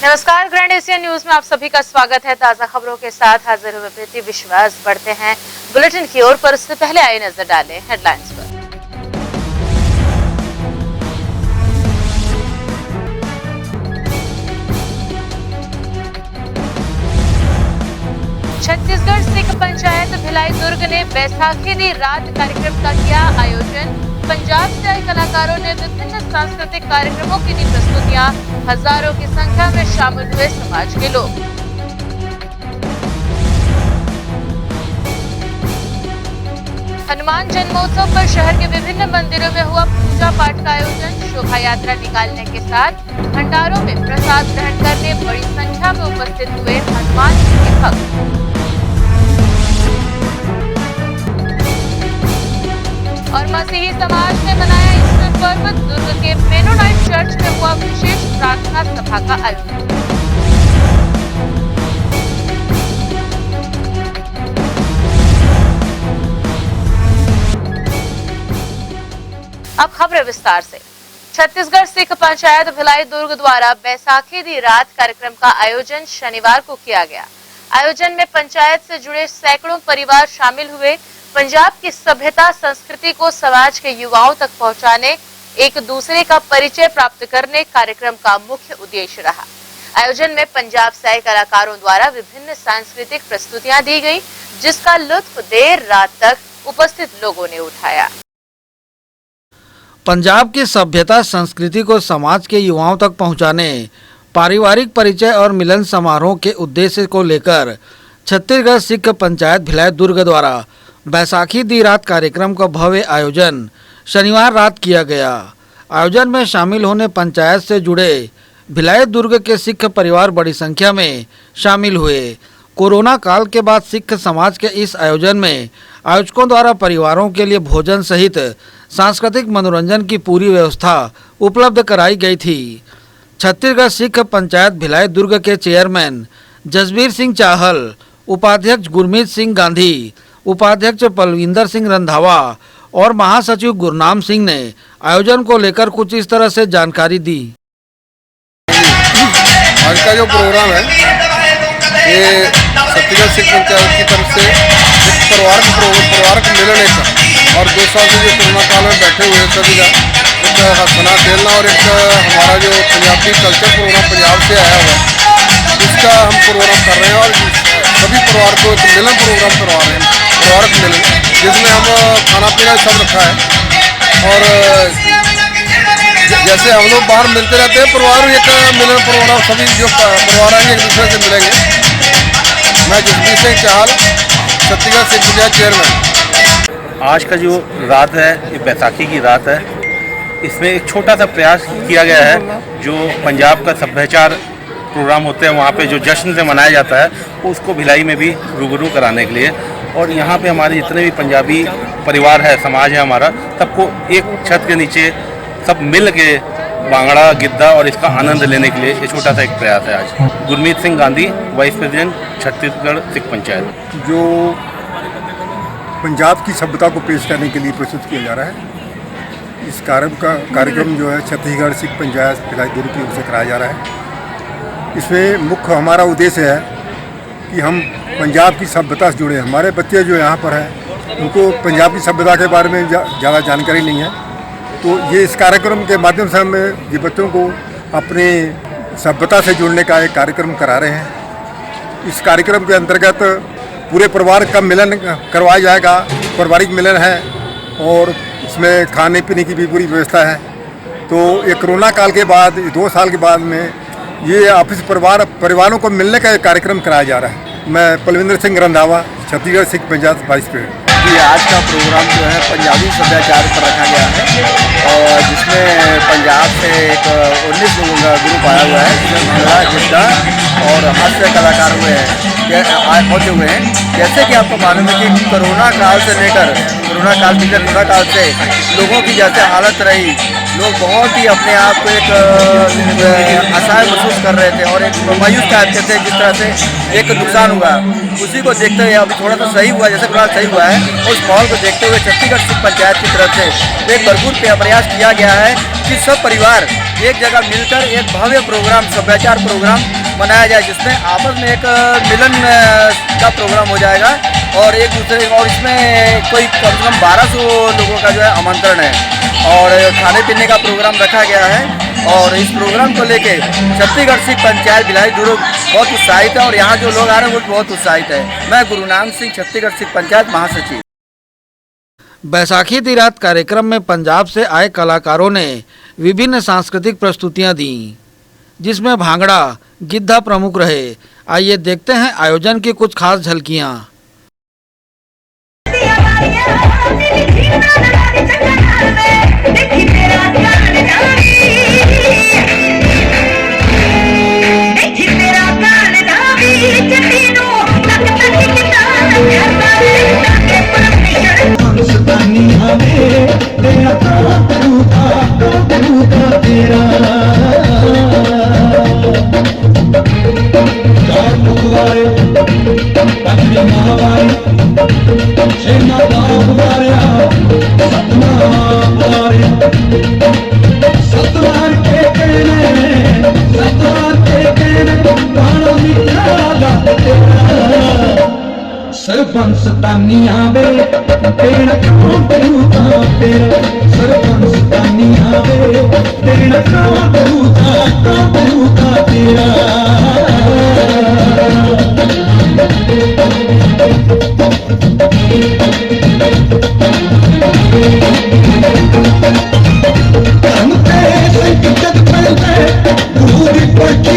नमस्कार, grand Asia news में आप सभी का स्वागत है। ताजा खबरों के साथ हाजिर हुए प्रीति विश्वास। बढ़ते हैं बुलेटिन की ओर, पर उससे पहले आइए नजर डालें हेडलाइंस पर। छत्तीसगढ़ सिख पंचायत भिलाई दुर्ग ने बैसाखी दी रात कार्यक्रम का किया आयोजन। पंजाब से आए कलाकारों ने विभिन्न सांस्कृतिक कार्यक्रमों की दी प्रस्तुतियां। हजारों की संख्या में शामिल हुए समाज के लोग। हनुमान जन्मोत्सव पर शहर के विभिन्न मंदिरों में हुआ पूजा पाठ का आयोजन। शोभा यात्रा निकालने के साथ भंडारों में प्रसाद ग्रहण करने बड़ी संख्या में उपस्थित हुए हनुमान जी के भक्त। और मसीही समाज ने मनाया ईस्टर पर्व। दुर्ग के मेनोनाइट चर्च में हुआ विशेष प्रार्थना सभा का आयोजन। अब खबरें विस्तार से। छत्तीसगढ़ सिख पंचायत भिलाई दुर्ग द्वारा बैसाखी दी रात कार्यक्रम का आयोजन शनिवार को किया गया। आयोजन में पंचायत से जुड़े सैकड़ों परिवार शामिल हुए। पंजाब की सभ्यता संस्कृति को समाज के युवाओं तक पहुंचाने, एक दूसरे का परिचय प्राप्त करने कार्यक्रम का मुख्य उद्देश्य रहा। आयोजन में पंजाब से आए कलाकारों द्वारा विभिन्न सांस्कृतिक प्रस्तुतियां दी गई, जिसका लुत्फ देर रात तक उपस्थित लोगों ने उठाया। पंजाब की सभ्यता संस्कृति को समाज के युवाओं तक पहुंचाने, पारिवारिक परिचय और मिलन समारोह के उद्देश्य को लेकर छत्तीसगढ़ सिख पंचायत भिलाई दुर्ग द्वारा बैसाखी दी रात कार्यक्रम का भव्य आयोजन शनिवार रात किया गया। आयोजन में शामिल होने पंचायत से जुड़े भिलाई दुर्ग के सिख परिवार बड़ी संख्या में शामिल हुए। कोरोना काल के बाद सिख समाज के इस आयोजन में आयोजकों द्वारा परिवारों के लिए भोजन सहित सांस्कृतिक मनोरंजन की पूरी व्यवस्था उपलब्ध कराई गई थी। छत्तीसगढ़ सिख पंचायत भिलाई दुर्ग के चेयरमैन जसबीर सिंह चाहल, उपाध्यक्ष गुरमीत सिंह गांधी, उपाध्यक्ष पलविंदर सिंह रंधावा और महासचिव गुरनाम सिंह ने आयोजन को लेकर कुछ इस तरह से जानकारी दी। आज का जो प्रोग्राम है ये छत्तीसगढ़ सिख पंचायत की तरफ से एक परिवार का मिलन है और 2 साल से जो कोरोना काल में बैठे हुए सभी का एक हंसना खेलना और एक हमारा जो पंजाबी कल्चर प्रोग्राम पंजाब से आया हुआ है इसका हम प्रोग्राम कर रहे हैं और सभी परिवार को एक मिलन प्रोग्राम करवा रहे हैं, परिवार मिलन, जिसमें हम खाना पीना सब रखा है। और जैसे हम लोग बाहर मिलते रहते हैं, परिवार एक मिलन प्रोग्राम सभी जो परिवार आएंगे एक दूसरे से मिलेंगे। मैं जसबीर सिंह चाहल, छत्तीसगढ़ सिख पंचायत चेयरमैन। आज का जो रात है ये बैसाखी की रात है। इसमें एक छोटा सा प्रयास किया गया है। जो पंजाब का सभ्याचार प्रोग्राम होते हैं वहाँ पे जो जश्न से मनाया जाता है उसको भिलाई में भी रूबरू कराने के लिए, और यहाँ पे हमारे जितने भी पंजाबी परिवार है, समाज है हमारा, सबको एक छत के नीचे सब मिल के बांगड़ा गिद्दा और इसका आनंद लेने के लिए ये छोटा सा एक प्रयास है। आज गुरमीत सिंह गांधी, वाइस प्रेसिडेंट छत्तीसगढ़ सिख पंचायत। जो पंजाब की सभ्यता को पेश करने के लिए प्रस्तुत किया जा रहा है, इस कार्यक्रम जो है छत्तीसगढ़ सिख पंचायत भिलाई दुर्ग की ओर से कराया जा रहा है। इसमें मुख्य हमारा उद्देश्य है कि हम पंजाब की सभ्यता से जुड़े। हमारे बच्चे जो यहाँ पर हैं उनको पंजाब की सभ्यता के बारे में ज़्यादा जानकारी नहीं है, तो ये इस कार्यक्रम के माध्यम से हम ये बच्चों को अपने सभ्यता से जुड़ने का एक कार्यक्रम करा रहे हैं। इस कार्यक्रम के अंतर्गत पूरे परिवार का मिलन करवाया जाएगा, पारिवारिक मिलन है और इसमें खाने पीने की भी पूरी व्यवस्था है। तो ये कोरोना काल के बाद 2 साल के बाद में ये आपस परिवारों को मिलने का एक कार्यक्रम कराया जा रहा है। मैं पलविंदर सिंह रंधावा, छत्तीसगढ़ सिख पंचायत वाइस प्रेसिडेंट। ये आज का प्रोग्राम जो है पंजाबी सभ्याचार पर रखा गया है और जिसमें पंजाब से एक 19 लोगों का ग्रुप आया हुआ है, जिसमें भंगड़ा गिद्दा और हास्य कलाकार पहुँचे हुए हैं। जैसे कि आपको मालूम है कि कोरोना काल से लेकर कोरोना काल पिछले कोरोना काल से लोगों की जैसे हालत रही, लोग बहुत ही अपने आप को एक असहाय महसूस कर रहे थे और एक मायूस टाइप के थे। जिस तरह से एक नुकसान हुआ उसी को देखते हुए अभी थोड़ा सा सही हुआ, जैसे फिलहाल सही हुआ है, और उस माहौल को देखते हुए छत्तीसगढ़ सिख पंचायत की तरफ से एक भरपूर प्रयास किया गया है कि सब परिवार एक जगह मिलकर एक भव्य प्रोग्राम, सभ्याचार प्रोग्राम मनाया जाए, जिसमें आपस में एक मिलन का प्रोग्राम हो जाएगा और एक दूसरे, और इसमें कोई कम से कम 1200 लोगों का जो है आमंत्रण है और खाने पीने का प्रोग्राम रखा गया है। और इस प्रोग्राम को लेके छत्तीसगढ़ सिख पंचायत भिलाई दुर्ग बहुत उत्साहित है और यहाँ जो लोग आ रहे हैं वो भी बहुत उत्साहित है। मैं गुरुनानक सिंह, छत्तीसगढ़ सिख पंचायत महासचिव। बैसाखी दी रात कार्यक्रम में पंजाब से आए कलाकारों ने विभिन्न सांस्कृतिक प्रस्तुतियां दी, जिसमें भांगड़ा, गिद्धा प्रमुख रहे। आइए देखते हैं आयोजन की कुछ खास झलकियां। सरपंच तानिया वे तेरा क्यों बरूदा तेरा, सरपंच तानिया वे तेरा क्यों बरूदा तेरा। हम तेरे संकट पलते पूरी पट्टी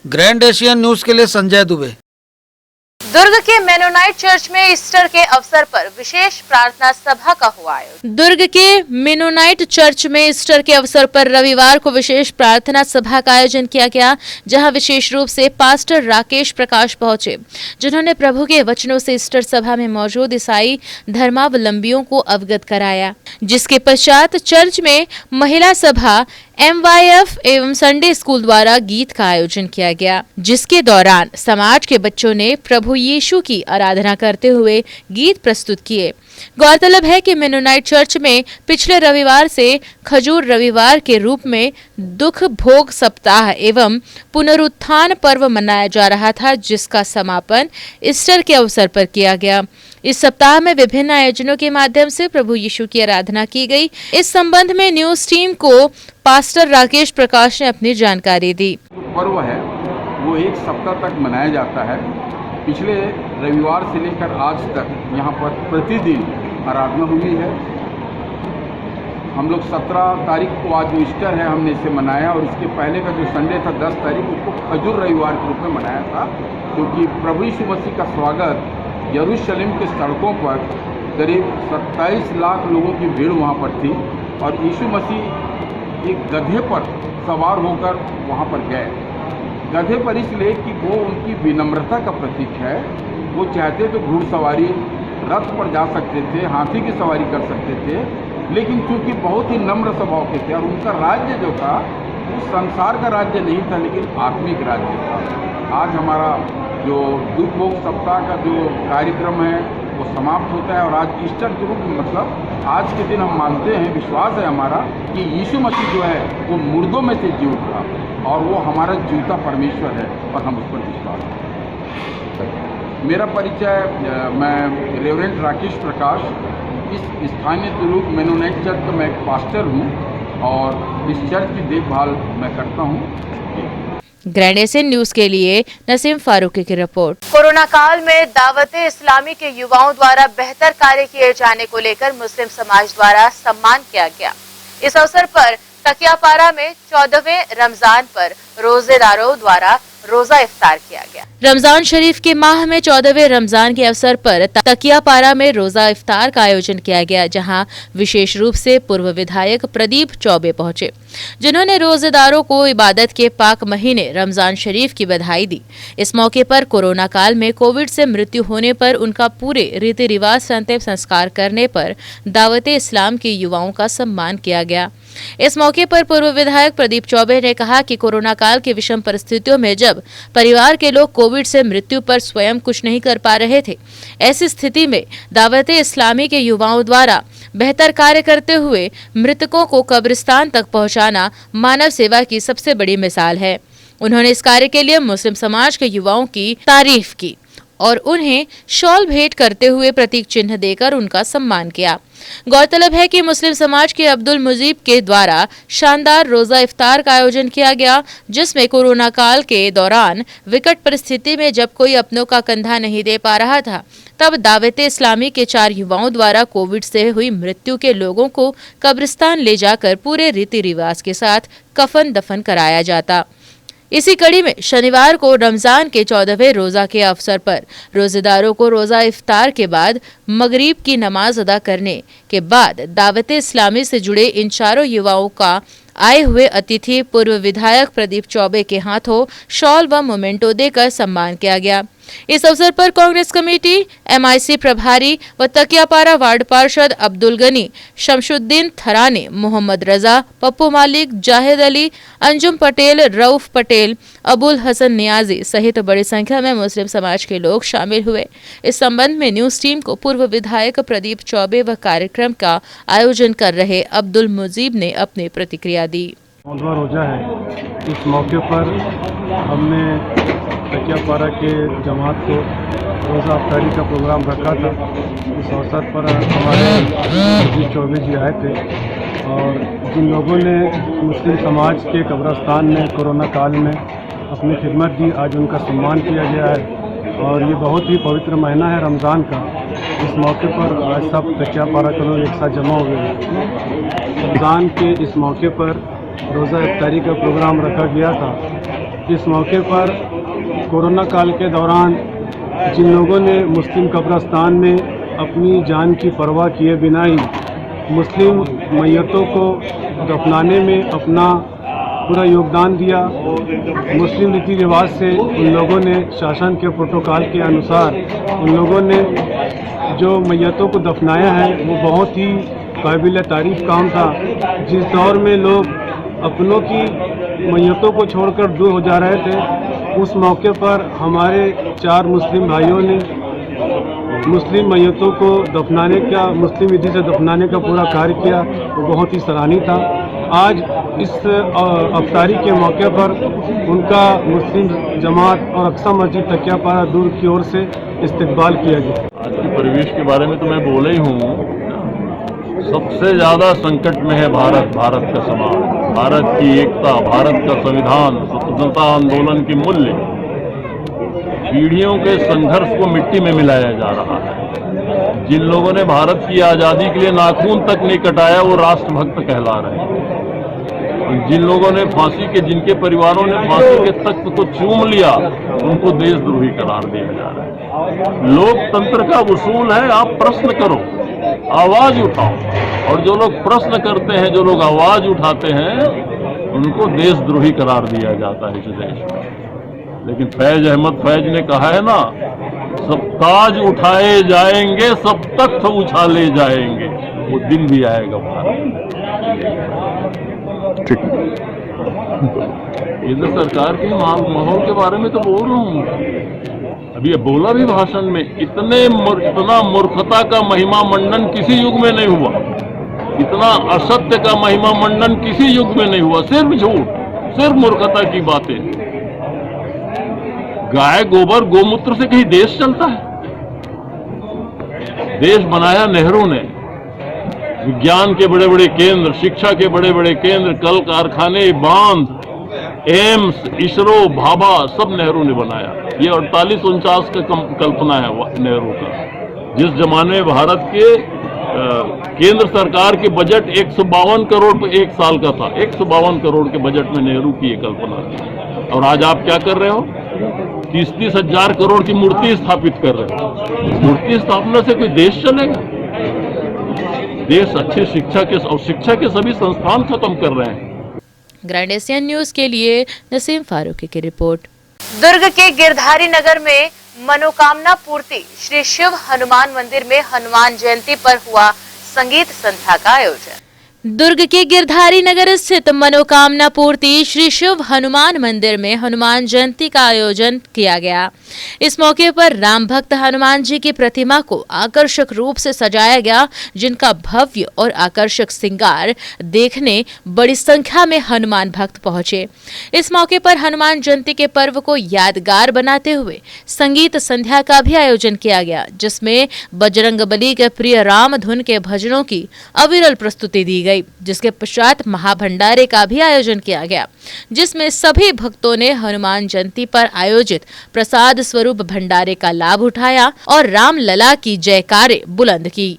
ग्रैंड एशियन न्यूज के लिए संजय दुबे। दुर्ग के मेनोनाइट चर्च में ईस्टर के अवसर पर विशेष प्रार्थना सभा का हुआ आयोजन। दुर्ग के मेनोनाइट चर्च में ईस्टर के अवसर पर रविवार को विशेष प्रार्थना सभा का आयोजन किया गया, जहां विशेष रूप से पास्टर राकेश प्रकाश पहुंचे, जिन्होंने प्रभु के वचनों से ईस्टर सभा में मौजूद ईसाई धर्मावलंबियों को अवगत कराया। जिसके पश्चात चर्च में महिला सभा MYF एवं संडे स्कूल द्वारा गीत का आयोजन किया गया, जिसके दौरान समाज के बच्चों ने प्रभु यीशु की आराधना करते हुए गीत प्रस्तुत किए। गौरतलब है कि मेनोनाइट चर्च में पिछले रविवार से खजूर रविवार के रूप में दुख भोग सप्ताह एवं पुनरुत्थान पर्व मनाया जा रहा था, जिसका समापन ईस्टर के अवसर पर किया गया। इस सप्ताह में विभिन्न आयोजनों के माध्यम से प्रभु यीशु की आराधना की गई। इस संबंध में न्यूज टीम को पास्टर राकेश प्रकाश ने अपनी जानकारी दी। पर्व है वो एक सप्ताह तक मनाया जाता है। पिछले रविवार से लेकर आज तक यहाँ पर प्रतिदिन आराधना हुई है। हम लोग 17 तारीख को, आज जो ईस्टर है, हमने इसे मनाया, और इसके पहले का जो संडे था 10 तारीख, उसको खजूर रविवार के रूप में मनाया था, क्योंकि प्रभु यीशु मसीह का स्वागत यरूशलेम के सड़कों पर करीब 27 लाख लोगों की भीड़ वहाँ पर थी, और यीशु मसीह एक गधे पर सवार होकर वहाँ पर गए। गधे पर इसलिए कि वो उनकी विनम्रता का प्रतीक है। वो चाहते तो घुड़सवारी रथ पर जा सकते थे, हाथी की सवारी कर सकते थे, लेकिन चूँकि बहुत ही नम्र स्वभाव के थे, और उनका राज्य जो था वो संसार का राज्य नहीं था, लेकिन आत्मिक राज्य था। आज हमारा जो दुख भोग सप्ताह का जो कार्यक्रम है वो समाप्त होता है, और आज ईस्टर के रूप में, मतलब आज के दिन हम मानते हैं, विश्वास है हमारा कि यीशु मसीह जो है वो मुर्दों में से जी उठा, और वो हमारा जीवता परमेश्वर है, और हम उस पर विश्वास हैं। मेरा परिचय, मैं रेवरेंड राकेश प्रकाश, इस स्थानीय दुर्ग मेनोनाइट चर्च का मैं एक पास्टर हूँ, और इस चर्च की देखभाल मैं करता हूँ। ग्रैंड एशियन न्यूज के लिए नसीम फारूकी की रिपोर्ट। कोरोना काल में दावते इस्लामी के युवाओं द्वारा बेहतर कार्य किए जाने को लेकर मुस्लिम समाज द्वारा सम्मान किया गया। इस अवसर पर तकियापारा में 14वें रमजान पर रोजेदारों द्वारा रोजा इफ्तार किया गया। रमजान शरीफ के माह में 14वें रमजान के अवसर पर तकियापारा में रोजा इफ्तार का आयोजन किया गया, जहां विशेष रूप से पूर्व विधायक प्रदीप चौबे पहुंचे, जिन्होंने रोजेदारों को इबादत के पाक महीने रमजान शरीफ की बधाई दी। इस मौके पर कोरोना काल में कोविड से मृत्यु होने पर उनका पूरे रीति रिवाज से अंतिम संस्कार करने पर दावते इस्लाम के युवाओं का सम्मान किया गया। इस मौके पर पूर्व विधायक प्रदीप चौबे ने कहा कि कोरोना काल की विषम परिस्थितियों में जब परिवार के लोग कोविड से मृत्यु पर स्वयं कुछ नहीं कर पा रहे थे, ऐसी स्थिति में दावते इस्लामी के युवाओं द्वारा बेहतर कार्य करते हुए मृतकों को कब्रिस्तान तक पहुंचाना मानव सेवा की सबसे बड़ी मिसाल है। उन्होंने इस कार्य के लिए मुस्लिम समाज के युवाओं की तारीफ की और उन्हें शॉल भेंट करते हुए प्रतीक चिन्ह देकर उनका सम्मान किया। गौरतलब है कि मुस्लिम समाज के अब्दुल मुजीब के द्वारा शानदार रोजा इफ्तार का आयोजन किया गया, जिसमें कोरोना काल के दौरान विकट परिस्थिति में जब कोई अपनों का कंधा नहीं दे पा रहा था, तब दावते इस्लामी के 4 युवाओं द्वारा कोविड से हुई मृत्यु के लोगों को कब्रिस्तान ले जाकर पूरे रीति रिवाज के साथ कफन दफन कराया जाता। इसी कड़ी में शनिवार को रमजान के 14वें रोजा के अवसर पर रोजेदारों को रोजा इफ्तार के बाद मगरिब की नमाज अदा करने के बाद दावते इस्लामी से जुड़े इन 4 युवाओं का आए हुए अतिथि पूर्व विधायक प्रदीप चौबे के हाथों शॉल व मोमेंटो देकर सम्मान किया गया। इस अवसर पर कांग्रेस कमेटी, MIC प्रभारी व तकियापारा वार्ड पार्षद अब्दुल गनी, शमशुद्दीन थराने, मोहम्मद रजा, पप्पू मालिक, जाहिद अली, अंजुम पटेल, रऊफ पटेल, अबुल हसन नियाजी सहित बड़ी संख्या में मुस्लिम समाज के लोग शामिल हुए। इस संबंध में न्यूज टीम को पूर्व विधायक प्रदीप चौबे व कार्यक्रम का आयोजन कर रहे अब्दुल मुजीब ने अपनी प्रतिक्रिया दी। रोजा है, इस मौके पर हमने तकियापारा के जमात को रोज़ा अफ्तारी का प्रोग्राम रखा था। इस अवसर पर हमारे प्रदीप चौबे जी आए थे, और जिन लोगों ने मुस्लिम समाज के कब्रिस्तान में कोरोना काल में अपनी खिदमत दी, आज उनका सम्मान किया गया है। और ये बहुत ही पवित्र महीना है रमज़ान का। इस मौके पर आज सब तकियापारा के लोग एक साथ जमा हो गए। रमज़ान के इस मौके पर रोज़ा इफ्तारी का प्रोग्राम रखा गया था। इस मौके पर कोरोना काल के दौरान जिन लोगों ने मुस्लिम कब्रिस्तान में अपनी जान की परवाह किए बिना ही मुस्लिम मैयतों को दफनाने में अपना पूरा योगदान दिया। मुस्लिम रीति रिवाज से उन लोगों ने शासन के प्रोटोकॉल के अनुसार उन लोगों ने जो मैयतों को दफनाया है वो बहुत ही काबिल तारीफ काम था। जिस दौर में लोग अपनों की मैयतों को छोड़कर दूर हो जा रहे थे, उस मौके पर हमारे 4 मुस्लिम भाइयों ने मुस्लिम मैयतों को दफनाने का, मुस्लिम विधि से दफनाने का पूरा कार्य किया, वो बहुत ही सराहनीय था। आज इस अफ्तारी के मौके पर उनका मुस्लिम जमात और अक्सा मस्जिद तकियापारा दूर की ओर से इस्तकबाल किया गया। आज के परिवेश के बारे में तो मैं बोला ही हूँ। सबसे ज़्यादा संकट में है भारत का समाज, भारत की एकता, भारत का संविधान, स्वतंत्रता आंदोलन की मूल्य, पीढ़ियों के संघर्ष को मिट्टी में मिलाया जा रहा है। जिन लोगों ने भारत की आज़ादी के लिए नाखून तक नहीं कटाया वो राष्ट्रभक्त कहला रहे हैं। जिन लोगों ने जिनके परिवारों ने फांसी के तख्त को चूम लिया उनको देशद्रोही करार दिया जा रहा है। लोकतंत्र का उसूल है आप प्रश्न करो, आवाज उठाओ, और जो लोग प्रश्न करते हैं, जो लोग आवाज उठाते हैं, उनको देशद्रोही करार दिया जाता है इस देश में। लेकिन फैज अहमद फैज ने कहा है ना, सब ताज उठाए जाएंगे, सब तख्त उछाले जाएंगे, वो दिन भी आएगा भारत। केंद्र सरकार के माहौल के बारे में तो बोल रहा हूँ। अभी ये बोला भी भाषण में, इतना मूर्खता का महिमा मंडन किसी युग में नहीं हुआ, इतना असत्य का महिमा मंडन किसी युग में नहीं हुआ। सिर्फ झूठ, सिर्फ मूर्खता की बातें। गाय गोबर गोमूत्र से कहीं देश चलता है? देश बनाया नेहरू ने। विज्ञान के बड़े बड़े केंद्र, शिक्षा के बड़े बड़े केंद्र, कल कारखाने, बांध, एम्स, इसरो, भाभा, सब नेहरू ने बनाया। ये 48-49 का कल्पना है नेहरू का। जिस जमाने में भारत के केंद्र सरकार के बजट 152 करोड़ पर एक साल का था, 152 करोड़ के बजट में नेहरू की ये कल्पना थी। और आज आप क्या कर रहे हो? 30-30 हजार करोड़ की मूर्ति स्थापित कर रहे हो। मूर्ति स्थापना से कोई देश चलेगा? देश अच्छी शिक्षा के सभी संस्थान खत्म कर रहे हैं। ग्रैंड एशियन न्यूज के लिए नसीम फारूकी की रिपोर्ट। दुर्ग के गिरधारी नगर में मनोकामना पूर्ति श्री शिव हनुमान मंदिर में हनुमान जयंती पर हुआ संगीत संध्या का आयोजन। दुर्ग के गिरधारी नगर स्थित मनोकामना पूर्ति श्री शिव हनुमान मंदिर में हनुमान जयंती का आयोजन किया गया। इस मौके पर राम भक्त हनुमान जी की प्रतिमा को आकर्षक रूप से सजाया गया, जिनका भव्य और आकर्षक श्रृंगार देखने बड़ी संख्या में हनुमान भक्त पहुंचे। इस मौके पर हनुमान जयंती के पर्व को यादगार बनाते हुए संगीत संध्या का भी आयोजन किया गया, जिसमें बजरंगबली के प्रिय राम धुन के भजनों की अविरल प्रस्तुति दी गई, जिसके पश्चात महाभंडारे का भी आयोजन किया गया, जिसमें सभी भक्तों ने हनुमान जयंती पर आयोजित प्रसाद स्वरूप भंडारे का लाभ उठाया और राम लला की जयकारें बुलंद की।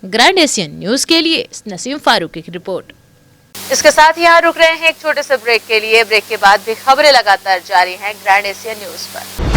ग्रैंड एशियन न्यूज के लिए नसीम फारूकी की रिपोर्ट। इसके साथ ही यहाँ रुक रहे हैं एक छोटे से ब्रेक के लिए। ब्रेक के बाद भी खबरें लगातार जारी हैं ग्रैंड एशियन न्यूज पर।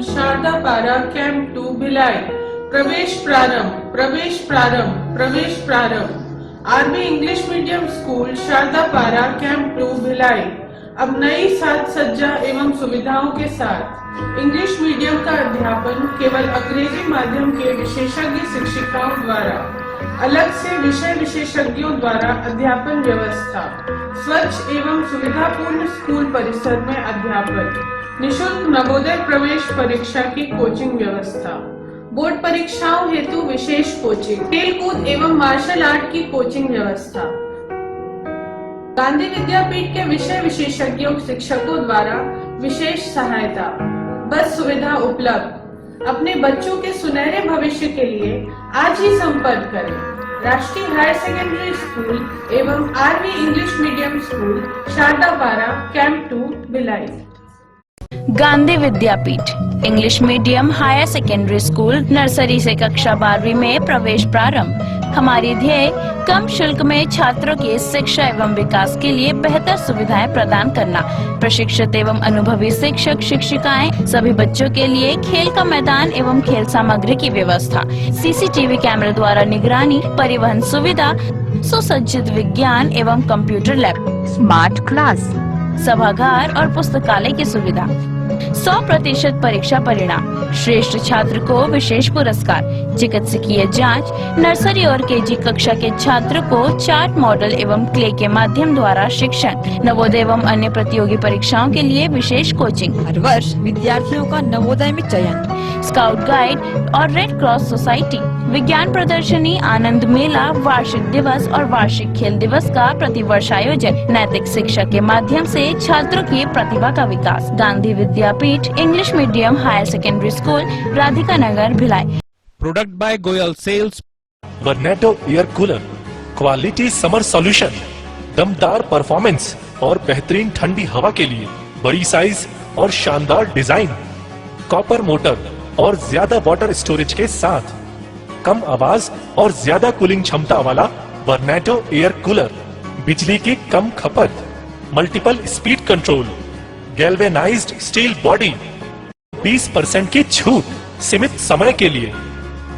शारदा पारा कैंप 2 भिलाई। प्रवेश प्रारंभ, प्रवेश प्रारंभ, प्रवेश प्रारंभ। RB English medium school Sharda Para camp 2 Bhilai अब नई साज सज्जा एवं सुविधाओं के साथ इंग्लिश मीडियम का अध्यापन केवल अंग्रेजी माध्यम के विशेषज्ञ शिक्षिकाओं द्वारा, अलग से विषय विशेषज्ञों द्वारा अध्यापन व्यवस्था, स्वच्छ एवं सुविधापूर्ण स्कूल परिसर में अध्यापन, निशुल्क नवोदय प्रवेश परीक्षा की कोचिंग व्यवस्था, बोर्ड परीक्षाओं हेतु विशेष कोचिंग, खेलकूद एवं मार्शल आर्ट की कोचिंग व्यवस्था, गांधी विद्यापीठ के विषय विशेषज्ञों शिक्षकों द्वारा विशेष सहायता, बस सुविधा उपलब्ध। अपने बच्चों के सुनहरे भविष्य के लिए आज ही संपर्क करें राष्ट्रीय हायर सेकेंडरी स्कूल एवं RV English medium school Sharda Para camp 2 Bhilai. Gandhi Vidyapeeth English medium higher secondary school nursery से कक्षा 12वीं में प्रवेश प्रारंभ। हमारी ध्येय कम शुल्क में छात्रों की शिक्षा एवं विकास के लिए बेहतर सुविधाएं प्रदान करना। प्रशिक्षित एवं अनुभवी शिक्षक शिक्षिकाएं, सभी बच्चों के लिए खेल का मैदान एवं खेल सामग्री की व्यवस्था, सीसीटीवी कैमरे द्वारा निगरानी, परिवहन सुविधा, सुसज्जित विज्ञान एवं कंप्यूटर लैब, स्मार्ट क्लास, सभागार और पुस्तकालय की सुविधा, 100% परीक्षा परिणाम, श्रेष्ठ छात्र को विशेष पुरस्कार, चिकित्सकीय जांच, नर्सरी और केजी कक्षा के छात्र को चार्ट, मॉडल एवं क्ले के माध्यम द्वारा शिक्षण, नवोदय एवं अन्य प्रतियोगी परीक्षाओं के लिए विशेष कोचिंग, हर वर्ष विद्यार्थियों का नवोदय में चयन, स्काउट गाइड और रेड क्रॉस सोसाइटी, विज्ञान प्रदर्शनी, आनंद मेला, वार्षिक दिवस और वार्षिक खेल दिवस का प्रतिवर्ष आयोजन, नैतिक शिक्षा के माध्यम से छात्रों की प्रतिभा का विकास। Gandhi Vidyapeeth English medium higher secondary school Radhika Nagar Bhilai. Product by Goyal sales. वर्नेटो air cooler, quality summer solution, दमदार परफॉर्मेंस और बेहतरीन ठंडी हवा के लिए बड़ी साइज और शानदार डिजाइन, कॉपर मोटर और ज्यादा वाटर स्टोरेज के साथ कम आवाज और ज्यादा कूलिंग क्षमता वाला वर्नेटो एयर कूलर, बिजली की कम खपत, multiple speed control, galvanised steel body, 20% की छूट सीमित समय के लिए।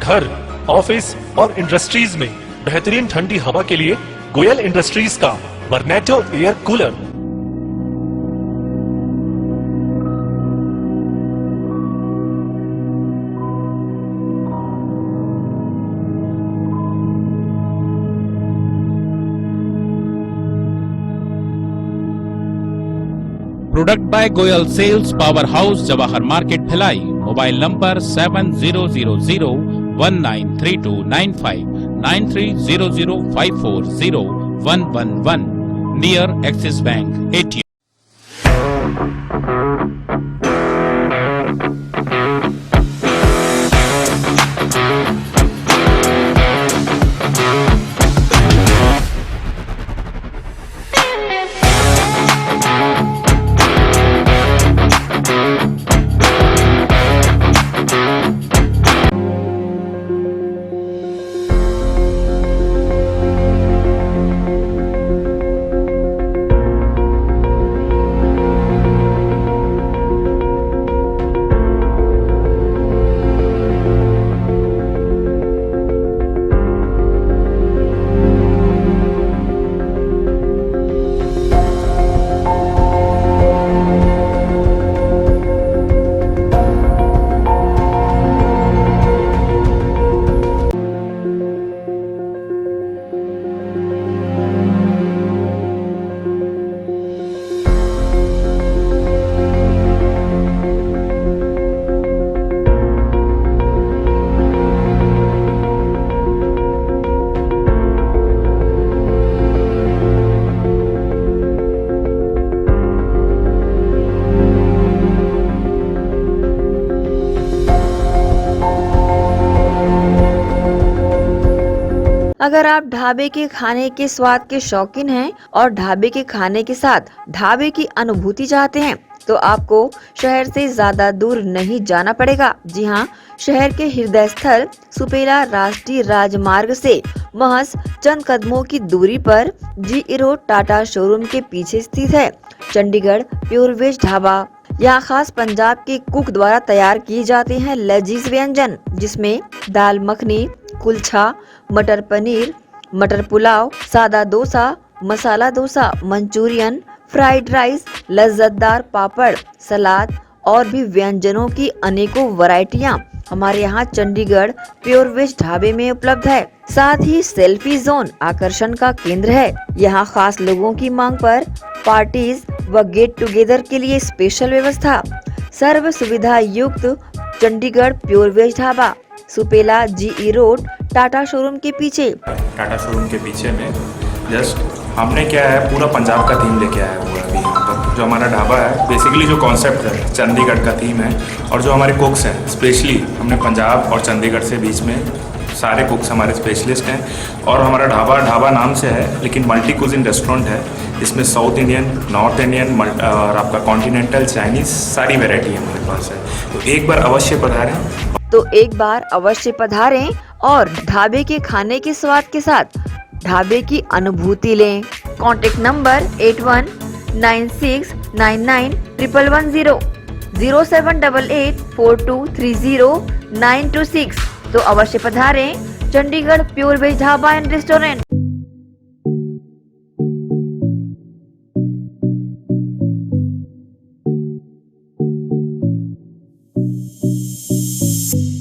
घर, ऑफिस और इंडस्ट्रीज में बेहतरीन ठंडी हवा के लिए गोयल इंडस्ट्रीज का वर्नेटो air cooler. Product by Goyal sales, power house, Jawahar market Bhilai. Mobile number 7000193295, 9300540111, near Axis bank ATM। अगर आप ढाबे के खाने के स्वाद के शौकीन हैं और ढाबे के खाने के साथ ढाबे की अनुभूति चाहते हैं तो आपको शहर से ज्यादा दूर नहीं जाना पड़ेगा। जी हाँ, शहर के हृदय स्थल सुपेला राष्ट्रीय राजमार्ग से महज चंद कदमों की दूरी पर GE रोड टाटा शोरूम के पीछे स्थित है चंडीगढ़ प्योर वेज ढाबा। यहाँ खास पंजाब के कुक द्वारा तैयार किए जाते हैं लजीज व्यंजन, जिसमें दाल मखनी, कुलचा, मटर पनीर, मटर पुलाव, सादा dosa, masala dosa, Manchurian, fried rice, लज्जतदार पापड़, सलाद और भी व्यंजनों की अनेकों वैरायटियाँ हमारे यहाँ चंडीगढ़ प्योर वेज ढाबे में उपलब्ध है। साथ ही सेल्फी जोन आकर्षण का केंद्र है। यहाँ खास लोगों की मांग पर पार्टीज व गेट टुगेदर के लिए स्पेशल व्यवस्था। सर्व सुविधा युक्त Chandigarh pure veg dhaba, Supela GE road, Tata showroom के पीछे। टाटा शोरूम के पीछे में जस्ट हमने क्या है पूरा पंजाब का थीम लेके आया हुआ है अभी यहाँ पर। जो हमारा ढाबा है बेसिकली जो कॉन्सेप्ट है चंडीगढ़ का थीम है, और जो हमारे कुक्स हैं स्पेशली हमने पंजाब और चंडीगढ़ से बीच में सारे कुक्स हमारे स्पेशलिस्ट हैं। और हमारा ढाबा नाम से है लेकिन मल्टी कुजिन रेस्टोरेंट है। इसमें साउथ इंडियन, नॉर्थ इंडियन और आपका कॉन्टिनेंटल, चाइनीज़ सारी वेराइटी हमारे पास है। तो एक बार अवश्य पधारें और ढाबे के खाने के स्वाद के साथ ढाबे की अनुभूति लें। Contact number 8196991110, 0788423096। तो अवश्य पधारें Chandigarh pure veg dhaba and restaurant.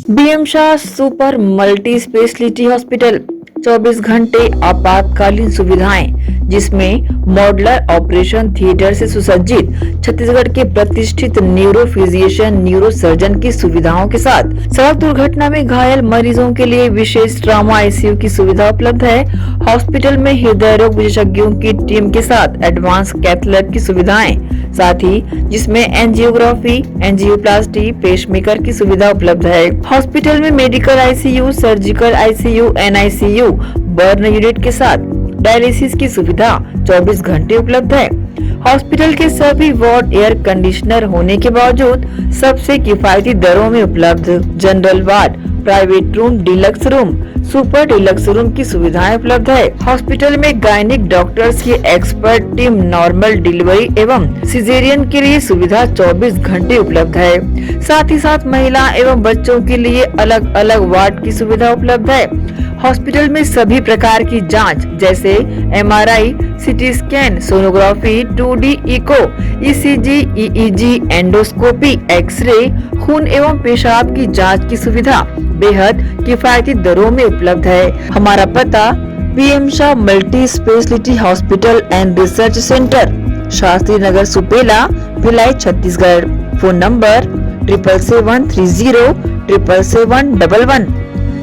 BM Shah super multi speciality hospital, 24 घंटे आपातकालीन सुविधाएं, जिसमें मॉडुलर ऑपरेशन थिएटर से सुसज्जित छत्तीसगढ़ के प्रतिष्ठित न्यूरो फिजिशियन, न्यूरो सर्जन की सुविधाओं के साथ सड़क दुर्घटना में घायल मरीजों के लिए विशेष ट्रॉमा ICU की सुविधा उपलब्ध है। हॉस्पिटल में हृदय रोग विशेषज्ञों की टीम के साथ एडवांस कैथ लैब की सुविधाएं, साथ ही जिसमें एंजियोग्राफी, एंजियोप्लास्टी, पेसमेकर की सुविधा उपलब्ध है। हॉस्पिटल में medical ICU, surgical ICU, NICU, burn unit के साथ डायलिसिस की सुविधा 24 घंटे उपलब्ध है। हॉस्पिटल के सभी वार्ड एयर कंडीशनर होने के बावजूद सबसे किफायती दरों में उपलब्ध। General ward, private room, deluxe room, super deluxe room की सुविधाएं उपलब्ध है। हॉस्पिटल में गायनिक डॉक्टर्स की एक्सपर्ट टीम, नॉर्मल डिलीवरी एवं सिजेरियन के लिए सुविधा 24 घंटे उपलब्ध है। साथ ही साथ महिला एवं बच्चों के लिए अलग अलग वार्ड की सुविधा उपलब्ध है। हॉस्पिटल में सभी प्रकार की जांच जैसे MRI, CT scan, sonography, 2D echo, ECG, EEG, endoscopy, x ray, खून एवं पेशाब की जांच की सुविधा बेहद किफायती दरों में उपलब्ध है। हमारा पता BM Shah multi speciality hospital and research centre, Shastri Nagar, Supela, Bhilai, Chhattisgarh. Phone number 7773077711,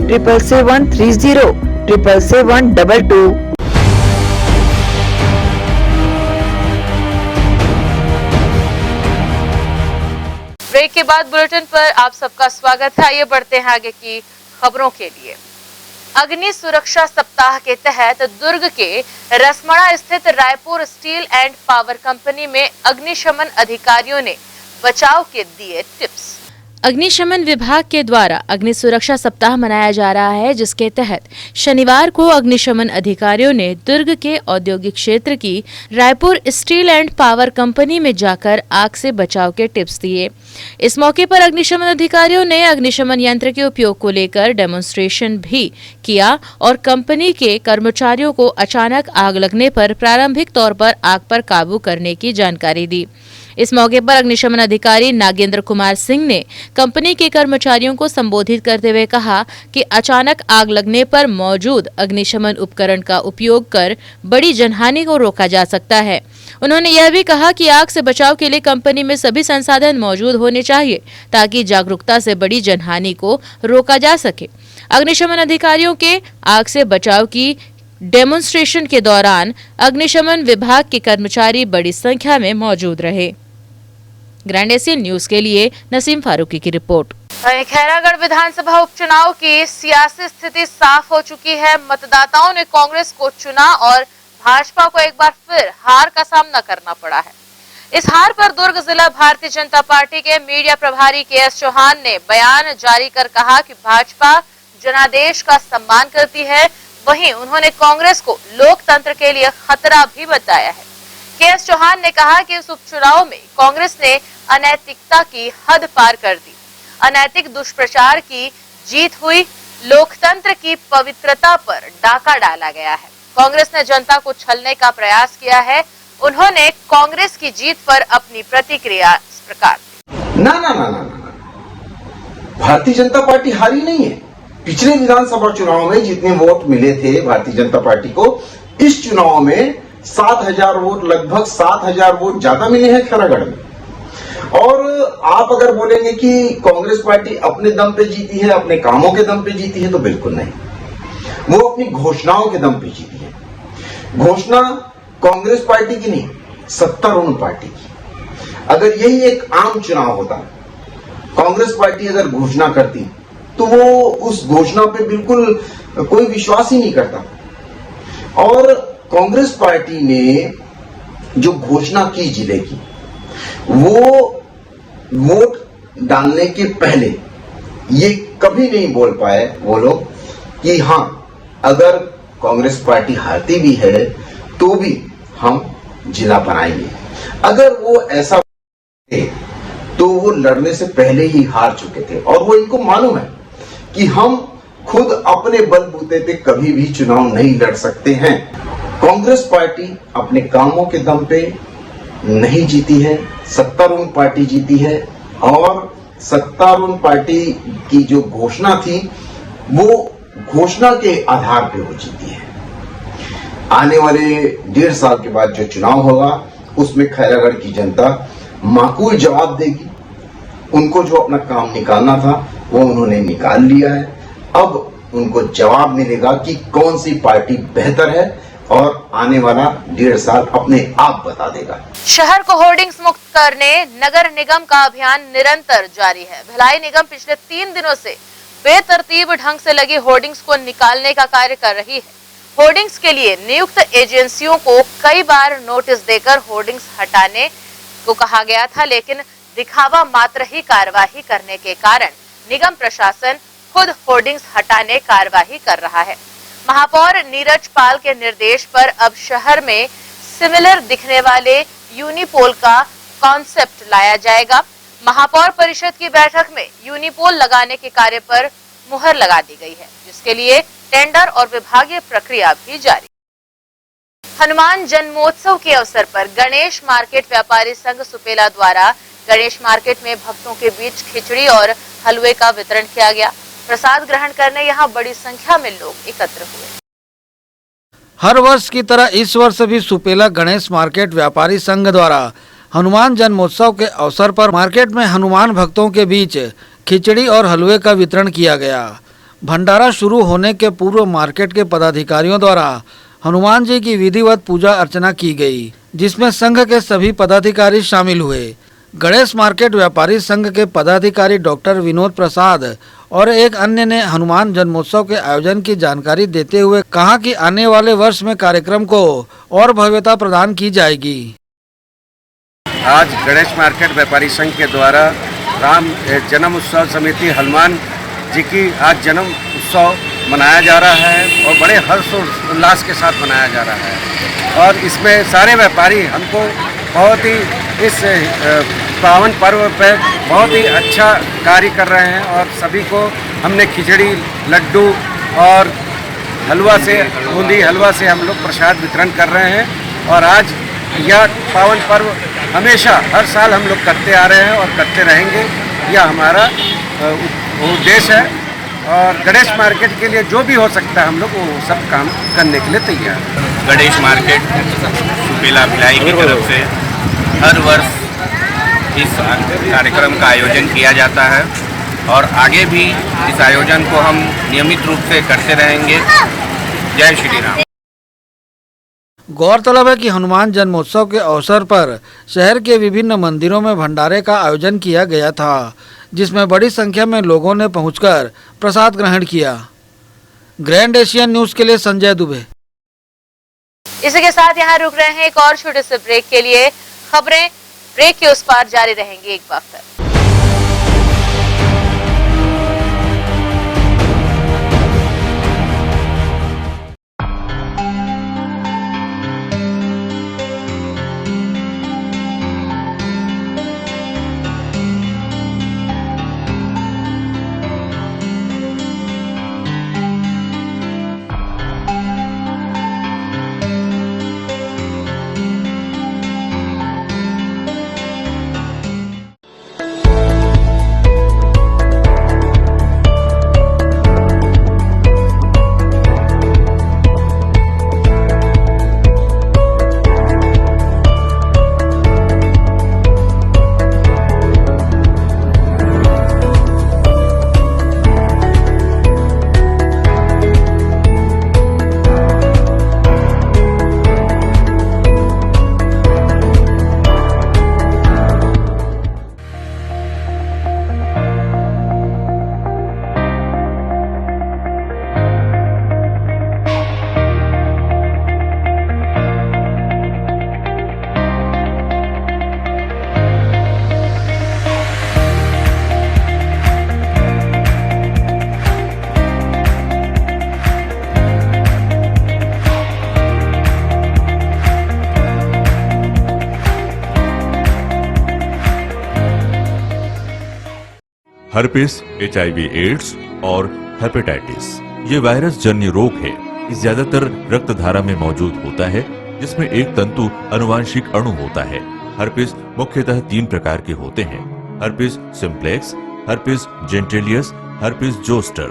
7730777722। Break के बाद बुलेटिन पर आप सबका स्वागत है। आइए बढ़ते हैं आगे की खबरों के लिए। अग्नि सुरक्षा सप्ताह के तहत दुर्ग के रसमड़ा स्थित Raipur steel and power company में अग्निशमन अधिकारियों ने बचाव के दिए टिप्स। अग्निशमन विभाग के द्वारा अग्नि सुरक्षा सप्ताह मनाया जा रहा है, जिसके तहत शनिवार को अग्निशमन अधिकारियों ने दुर्ग के औद्योगिक क्षेत्र की Raipur steel and power company में जाकर आग से बचाव के टिप्स दिए। इस मौके पर अग्निशमन अधिकारियों ने अग्निशमन यंत्र के उपयोग को लेकर डेमोन्स्ट्रेशन भी किया और कंपनी के कर्मचारियों को अचानक आग लगने पर प्रारंभिक तौर पर आग पर काबू करने की जानकारी दी। इस मौके पर अग्निशमन अधिकारी नागेंद्र कुमार सिंह ने कंपनी के कर्मचारियों को संबोधित करते हुए कहा कि अचानक आग लगने पर मौजूद अग्निशमन उपकरण का उपयोग कर बड़ी जनहानि को रोका जा सकता है। उन्होंने यह भी कहा कि आग से बचाव के लिए कंपनी में सभी संसाधन मौजूद होने चाहिए ताकि जागरूकता से बड़ी जनहानि को रोका जा सके। अग्निशमन अधिकारियों के आग से बचाव की डेमोन्स्ट्रेशन के दौरान अग्निशमन विभाग के कर्मचारी बड़ी संख्या में मौजूद रहे। ग्रैंड एशियन न्यूज के लिए नसीम फारूकी की रिपोर्ट। खैरागढ़ विधानसभा उपचुनाव की सियासी स्थिति साफ हो चुकी है। मतदाताओं ने कांग्रेस को चुना और भाजपा को एक बार फिर हार का सामना करना पड़ा है। इस हार पर दुर्ग जिला भारतीय जनता पार्टी के मीडिया प्रभारी KS चौहान ने बयान जारी कर कहा कि भाजपा जनादेश का सम्मान करती है। वहीं उन्होंने कांग्रेस को लोकतंत्र के लिए खतरा भी बताया है। के.एस. चौहान ने कहा कि इस उपचुनाव में कांग्रेस ने अनैतिकता की हद पार कर दी। अनैतिक दुष्प्रचार की जीत हुई, लोकतंत्र की पवित्रता पर डाका डाला गया है। कांग्रेस ने जनता को छलने का प्रयास किया है। उन्होंने कांग्रेस की जीत पर अपनी प्रतिक्रिया इस प्रकार दी। ना ना ना ना ना, भारतीय जनता पार्टी हारी नहीं है। पिछले विधानसभा चुनाव में जितने वोट मिले थे भारतीय जनता पार्टी को, इस चुनाव में 7,000 वोट, लगभग 7,000 वोट ज्यादा मिले हैं खैरागढ़ में। और आप अगर बोलेंगे कि कांग्रेस पार्टी अपने दम पे जीती है, अपने कामों के दम पे जीती है, तो बिल्कुल नहीं। वो अपनी घोषणाओं के दम पे जीती है। घोषणा कांग्रेस पार्टी की नहीं, सत्तारूढ़ पार्टी की। अगर यही एक आम चुनाव होता, कांग्रेस पार्टी अगर घोषणा करती, तो वो उस घोषणा पे बिल्कुल कोई विश्वास ही नहीं करता। और कांग्रेस पार्टी ने जो घोषणा की जिले की, वो वोट डालने के पहले ये कभी नहीं बोल पाए वो लोग कि हाँ, अगर कांग्रेस पार्टी हारती भी है तो भी हम जिला बनाएंगे। अगर वो ऐसा थे तो वो लड़ने से पहले ही हार चुके थे। और वो इनको मालूम है कि हम खुद अपने बलबूते पे कभी भी चुनाव नहीं लड़ सकते हैं। कांग्रेस पार्टी अपने कामों के दम पे नहीं जीती है, सत्तारूढ़ पार्टी जीती है। और सत्तारूढ़ पार्टी की जो घोषणा थी, वो घोषणा के आधार पे वो जीती है। आने वाले 1.5 साल के बाद जो चुनाव होगा, उसमें खैरागढ़ की जनता माकूल जवाब देगी। उनको जो अपना काम निकालना था वो उन्होंने निकाल लिया है। अब उनको जवाब मिलेगा कि कौन सी पार्टी बेहतर है, और आने वाला 1.5 साल अपने आप बता देगा। शहर को होर्डिंग्स मुक्त करने नगर निगम का अभियान निरंतर जारी है। भिलाई निगम पिछले 3 दिनों से बेतरतीब ढंग से लगी होर्डिंग्स को निकालने का कार्य कर रही है। होर्डिंग्स के लिए नियुक्त एजेंसियों को कई बार नोटिस देकर होर्डिंग्स हटाने को कहा गया था, लेकिन दिखावा मात्र ही कार्यवाही करने के कारण निगम प्रशासन खुद होर्डिंग्स हटाने कार्यवाही कर रहा है। महापौर नीरज पाल के निर्देश पर अब शहर में सिमिलर दिखने वाले यूनिपोल का कॉन्सेप्ट लाया जाएगा। महापौर परिषद की बैठक में यूनिपोल लगाने के कार्य पर मुहर लगा दी गई है, जिसके लिए टेंडर और विभागीय प्रक्रिया भी जारी। हनुमान जन्मोत्सव के अवसर पर गणेश मार्केट व्यापारी संघ सुपेला द्वारा गणेश मार्केट में भक्तों के बीच खिचड़ी और हलवे का वितरण किया गया। प्रसाद ग्रहण करने यहाँ बड़ी संख्या में लोग एकत्र हुए। हर वर्ष की तरह इस वर्ष भी सुपेला गणेश मार्केट व्यापारी संघ द्वारा हनुमान जन्मोत्सव के अवसर पर मार्केट में हनुमान भक्तों के बीच खिचड़ी और हलवे का वितरण किया गया। भंडारा शुरू होने के पूर्व मार्केट के पदाधिकारियों द्वारा हनुमान जी की विधिवत पूजा अर्चना की गई, जिसमें संघ के सभी पदाधिकारी शामिल हुए। गणेश मार्केट व्यापारी संघ के पदाधिकारी डॉक्टर विनोद प्रसाद और एक अन्य ने हनुमान जन्मोत्सव के आयोजन की जानकारी देते हुए कहा कि आने वाले वर्ष में कार्यक्रम को और भव्यता प्रदान की जाएगी। आज गणेश मार्केट व्यापारी संघ के द्वारा राम जन्म उत्सव समिति हनुमान जी की आज जन्म उत्सव मनाया जा रहा है और बड़े हर्ष और उल्लास के साथ मनाया जा रहा है। और इसमें सारे व्यापारी हमको बहुत ही इस पावन पर्व पर बहुत ही अच्छा कार्य कर रहे हैं और सभी को हमने खिचड़ी, लड्डू और हलवा से, बूंदी हलवा से हम लोग प्रसाद वितरण कर रहे हैं। और आज यह पावन पर्व हमेशा हर साल हम लोग करते आ रहे हैं और करते रहेंगे। यह हमारा उद्देश्य है और गणेश मार्केट के लिए जो भी हो सकता है हम लोग वो सब काम करने के लिए तैयार हैं। गणेश मार्केट सुपेला भिलाई की तरफ से हर वर्ष इस कार्यक्रम का आयोजन किया जाता है और आगे भी इस आयोजन को हम नियमित रूप से करते रहेंगे। जय श्री राम। गौरतलब है कि हनुमान जन्मोत्सव के अवसर पर शहर के विभिन्न मंदिरों में भंडारे का आयोजन किया गया था, जिसमें बड़ी संख्या में लोगों ने पहुंचकर प्रसाद ग्रहण किया। ग्रैंड एशियन न्यूज के लिए संजय दुबे। इसी के साथ यहाँ रुक रहे हैं एक और छोटे से ब्रेक के लिए। खबरें ब्रेक के उस पार जारी रहेंगी एक बार फिर। हर्पिस, HIV एड्स और हेपेटाइटिस। ये वायरस जन्य रोग है। इस ज्यादातर रक्त धारा में मौजूद होता है, जिसमें एक तंतु अनुवांशिक अणु होता है। हर्पिस मुख्यतः 3 प्रकार के होते हैं: herpes simplex, herpes genitalis, herpes zoster.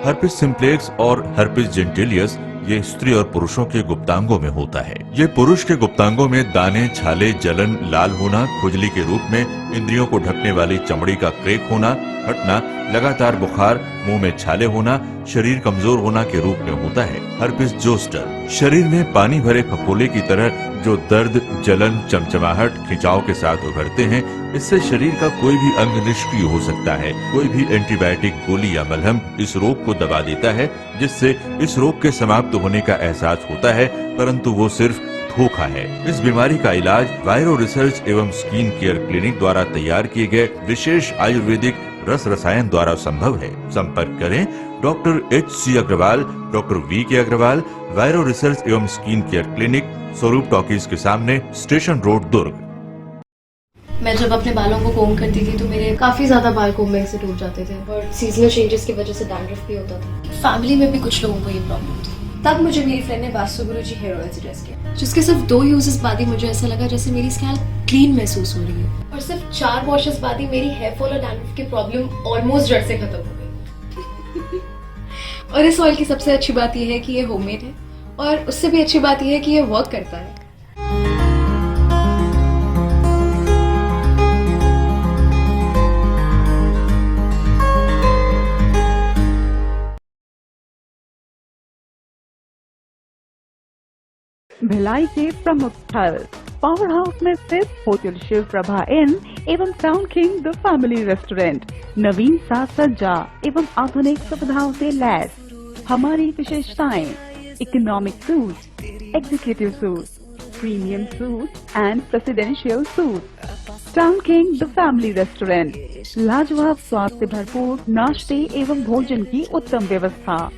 Herpes simplex और हर्पिस जेंटिलियस ये स्त्री और पुरुषों के गुप्तांगों में होता है। ये पुरुष के गुप्तांगों में दाने, छाले, जलन, लाल होना, खुजली के रूप में, इंद्रियों को ढकने वाली चमड़ी का क्रेक होना, हटना, लगातार बुखार, मुंह में छाले होना, शरीर कमजोर होना के रूप में होता है। हर्पिस जोस्टर शरीर में पानी भरे फफोले की तरह जो दर्द, जलन, चमचमाहट, खिंचाव के साथ उभरते हैं। इससे शरीर का कोई भी अंग निष्क्रिय हो सकता है। कोई भी एंटीबायोटिक, गोली या मलहम इस रोग को दबा देता है, जिससे इस रोग के समाप्त होने का एहसास होता है, परंतु वो सिर्फ धोखा है। इस बीमारी का इलाज वायरो रिसर्च एवं स्किन केयर क्लिनिक द्वारा तैयार किए गए विशेष आयुर्वेदिक रस रसायन द्वारा संभव है। संपर्क करें doctor HC Agarwal, doctor VK Agarwal, viro research एवं skin care clinic, Swaroop talkies के सामने, स्टेशन रोड, दुर्ग। मैं जब अपने बालों को कोम करती थी तो मेरे काफी ज्यादा बाल कोम्बिंग से टूट जाते थे और सीजनल चेंजेस की वजह से डैंड्रफ भी होता था। फैमिली में भी कुछ लोगों को ये प्रॉब्लम थी। तब मुझे मेरी फ्रेंड ने वास्तु गुरुजी हेयर ऑयल सजेस्ट किया, जिसके सिर्फ 2 यूजेस बाद ही मुझे ऐसा लगा जैसे मेरी स्कैल्प क्लीन महसूस हो रही है और सिर्फ 4 वॉशेस बाद ही मेरी हेयर फॉल और डैंड्रफ की प्रॉब्लम ऑलमोस्ट जड़ से खत्म हो गई। और इस ऑयल की सबसे अच्छी बात यह है कि ये होममेड है और उससे भी अच्छी बात यह है कि ये वर्क करता है। भिलाई के प्रमुख स्थल पावर हाउस में स्थित होटल शिव प्रभा इन एवं town king the family restaurant नवीन साज सज्जा एवं आधुनिक सुविधाओं से लैस। हमारी विशेषताएं: economic suite, executive suite, premium suite and presidential suite. Town king the family restaurant, लाजवाब स्वाद से भरपूर नाश्ते एवं भोजन की उत्तम व्यवस्था।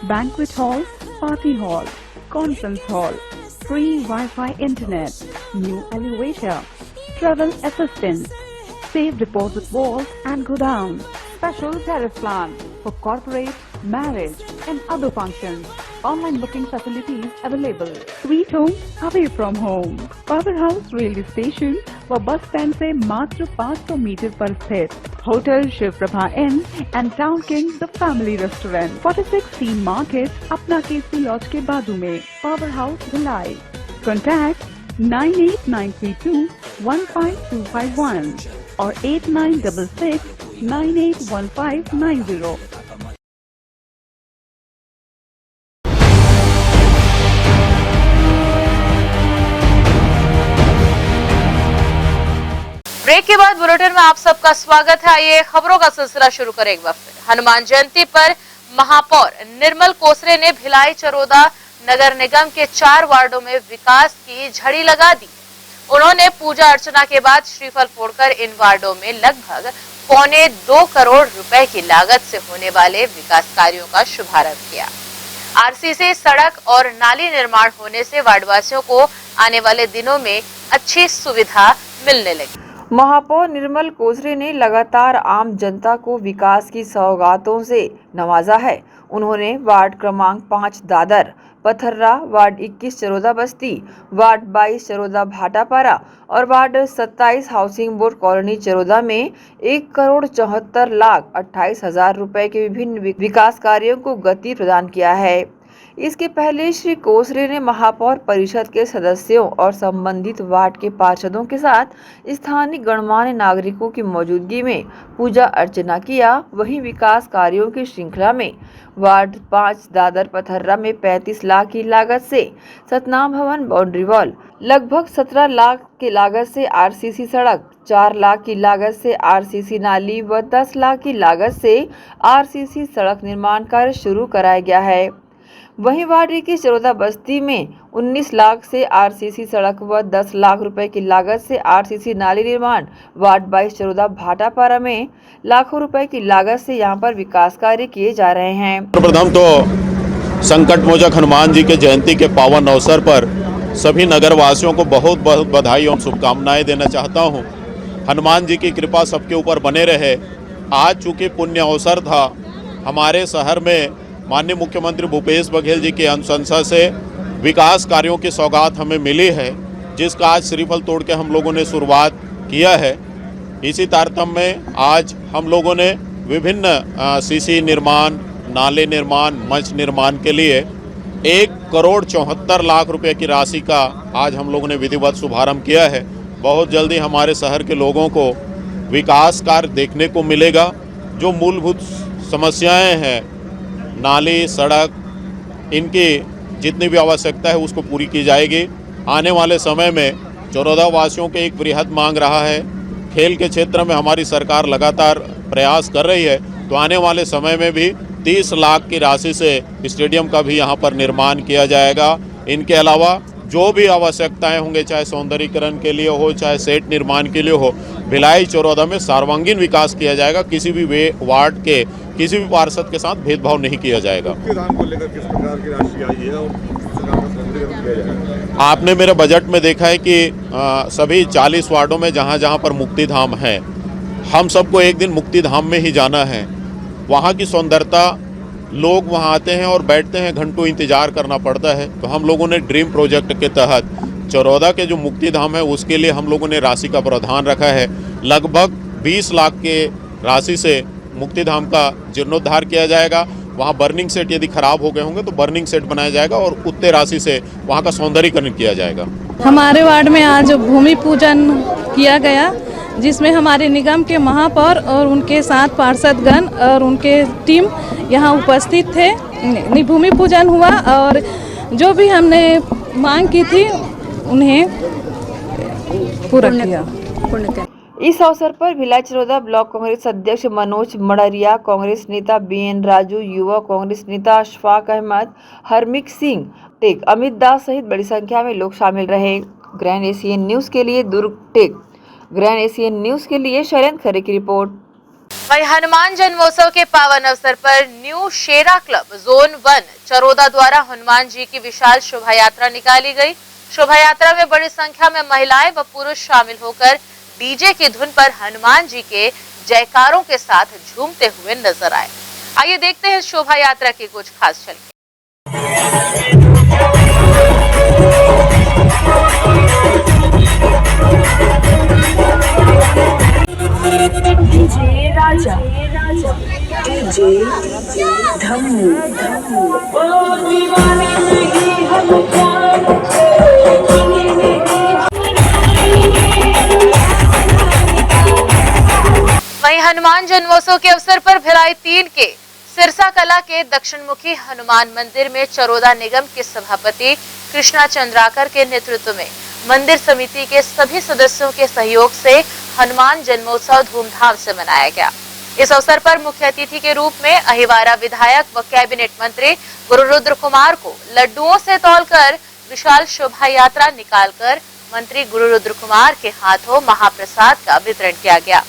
Banquet hall, party hall, conference hall, free Wi-Fi internet, new elevator, travel assistance, safe deposit vault and godown, special tariff plan for corporate, marriage and other functions. Online booking facilities available. Sweet home away from home. Power House railway station व bus stand से मात्र 500 metre पर स्थित hotel Shiv Prabha inn and town king the family restaurant, 46 C market, अपना Kesari laws के बाजू में। Power house Bhilai. Contact 98932 15251 और 8966 981590। ब्रेक के बाद बुलेटिन में आप सबका स्वागत है। आइए खबरों का सिलसिला शुरू करें एक बार फिर। हनुमान जयंती पर महापौर निर्मल कोसरे ने भिलाई चरोदा नगर निगम के 4 वार्डों में विकास की झड़ी लगा दी। उन्होंने पूजा अर्चना के बाद श्रीफल फोड़कर इन वार्डों में लगभग 1.25 करोड़ रुपए की लागत से होने वाले विकास कार्यों का शुभारंभ किया। RCC सड़क और नाली निर्माण होने से वार्डवासियों को आने वाले दिनों में अच्छी सुविधा मिलने लगी। महापौर निर्मल कोसरे ने लगातार आम जनता को विकास की सौगातों से नवाजा है। उन्होंने वार्ड क्रमांक 5 दादर पथर्रा, वार्ड 21 चरोदा बस्ती, वार्ड 22 चरोदा भाटापारा और ward 27 housing board colony Charoda में 1,74,28,000 रुपए के विभिन्न विकास कार्यों को गति प्रदान किया है। इसके पहले श्री कोसरे ने महापौर परिषद के सदस्यों और संबंधित वार्ड के पार्षदों के साथ स्थानीय गणमान्य नागरिकों की मौजूदगी में पूजा अर्चना किया। वहीं विकास कार्यों की श्रृंखला में वार्ड 5 दादर पथर्रा में 35 लाख की लागत से सतनाम भवन बाउंड्री वॉल, लगभग 17 लाख की लागत से RCC सड़क, 4 लाख की लागत से RCC नाली व 10 लाख की लागत से RCC सड़क निर्माण कार्य शुरू कराया गया है। वहीं वार्ड 21 चरोदा बस्ती में 19 लाख से RCC सड़क व 10 लाख रुपए की लागत से RCC नाली निर्माण, वार्ड 22 चरोदा भाटापारा में लाखों रुपए की लागत से यहां पर विकास कार्य किए जा रहे हैं। प्रथम तो संकट मोचक हनुमान जी के जयंती के पावन अवसर पर सभी नगर वासियों को बहुत बहुत बधाई और शुभकामनाएं देना चाहता हूं। हनुमान जी की कृपा सबके ऊपर बने रहे। आज चूँकि पुण्य अवसर था, हमारे शहर में माननीय मुख्यमंत्री भूपेश बघेल जी की अनुशंसा से विकास कार्यों की सौगात हमें मिली है, जिसका आज श्रीफल तोड़ के हम लोगों ने शुरुआत किया है। इसी तारतम्य में आज हम लोगों ने विभिन्न सीसी निर्माण, नाले निर्माण, मंच निर्माण के लिए 1,74,00,000 रुपए की राशि का आज हम लोगों ने विधिवत शुभारंभ किया है। बहुत जल्दी हमारे शहर के लोगों को विकास कार्य देखने को मिलेगा। जो मूलभूत समस्याएं हैं, नाली, सड़क, इनकी जितनी भी आवश्यकता है उसको पूरी की जाएगी। आने वाले समय में चरौदा वासियों के एक बृहद मांग रहा है। खेल के क्षेत्र में हमारी सरकार लगातार प्रयास कर रही है, तो आने वाले समय में भी 30 लाख की राशि से स्टेडियम का भी यहाँ पर निर्माण किया जाएगा। इनके अलावा जो भी आवश्यकताएं होंगे, चाहे सौंदर्यीकरण के लिए हो, चाहे सेट निर्माण के लिए हो, भिलाई चरौदा में सर्वांगीण विकास किया जाएगा। किसी भी वार्ड के किसी भी पार्षद के साथ भेदभाव नहीं किया जाएगा। आपने मेरे बजट में देखा है कि सभी 40 वार्डों में जहाँ जहाँ पर मुक्ति धाम है, हम सबको एक दिन मुक्ति धाम में ही जाना है। वहाँ की सुंदरता, लोग वहाँ आते हैं और बैठते हैं, घंटों इंतजार करना पड़ता है। तो हम लोगों ने ड्रीम प्रोजेक्ट के तहत चरौदा के जो मुक्ति धाम है उसके लिए हम लोगों ने राशि का प्रावधान रखा है। लगभग 20 लाख के राशि से मुक्ति धाम का जीर्णोद्धार किया जाएगा। वहाँ बर्निंग सेट यदि खराब हो गए होंगे तो बर्निंग सेट बनाया जाएगा और उतने राशि से वहाँ का सौंदर्यीकरण किया जाएगा। हमारे वार्ड में आज भूमि पूजन किया गया, जिसमें हमारे निगम के महापौर और उनके साथ पार्षदगण और उनके टीम यहाँ उपस्थित थे। भूमि पूजन हुआ और जो भी हमने मांग की थी उन्हें पूरा किया। इस अवसर पर भिलाई चरौदा ब्लॉक कांग्रेस अध्यक्ष मनोज मड़रिया, कांग्रेस नेता BN राजू, युवा कांग्रेस नेता अशफाक अहमद, हरमिक सिंह टेक, अमित दास सहित बड़ी संख्या में लोग शामिल रहे। ग्रैंड एशियन न्यूज के लिए दुर्ग टेक। ग्रैंड एशियन न्यूज के लिए शैलेंद्र खरे की रिपोर्ट। वहीं हनुमान जन्मोत्सव के पावन अवसर पर न्यू शेरा क्लब जोन 1 चरौदा द्वारा हनुमान जी की विशाल शोभा यात्रा निकाली गई। शोभा यात्रा में बड़ी संख्या में महिलाएं व पुरुष शामिल होकर डीजे की धुन पर हनुमान जी के जयकारों के साथ झूमते हुए नजर आए। आइए देखते हैं शोभा यात्रा की कुछ खास झलकें। डीजे राजा, डीजे धम्मू, वहीं हनुमान जन्मोत्सव के अवसर पर भिलाई 3 के सिरसा कला के दक्षिणमुखी हनुमान मंदिर में चरौदा निगम के सभापति कृष्णा चंद्राकर के नेतृत्व में मंदिर समिति के सभी सदस्यों के सहयोग से हनुमान जन्मोत्सव धूमधाम से मनाया गया। इस अवसर पर मुख्य अतिथि के रूप में अहिवारा विधायक व कैबिनेट मंत्री गुरुरुद्र कुमार को लड्डुओं से तौलकर विशाल शोभा यात्रा निकालकर मंत्री गुरुरुद्र कुमार के हाथों महाप्रसाद का वितरण किया गया।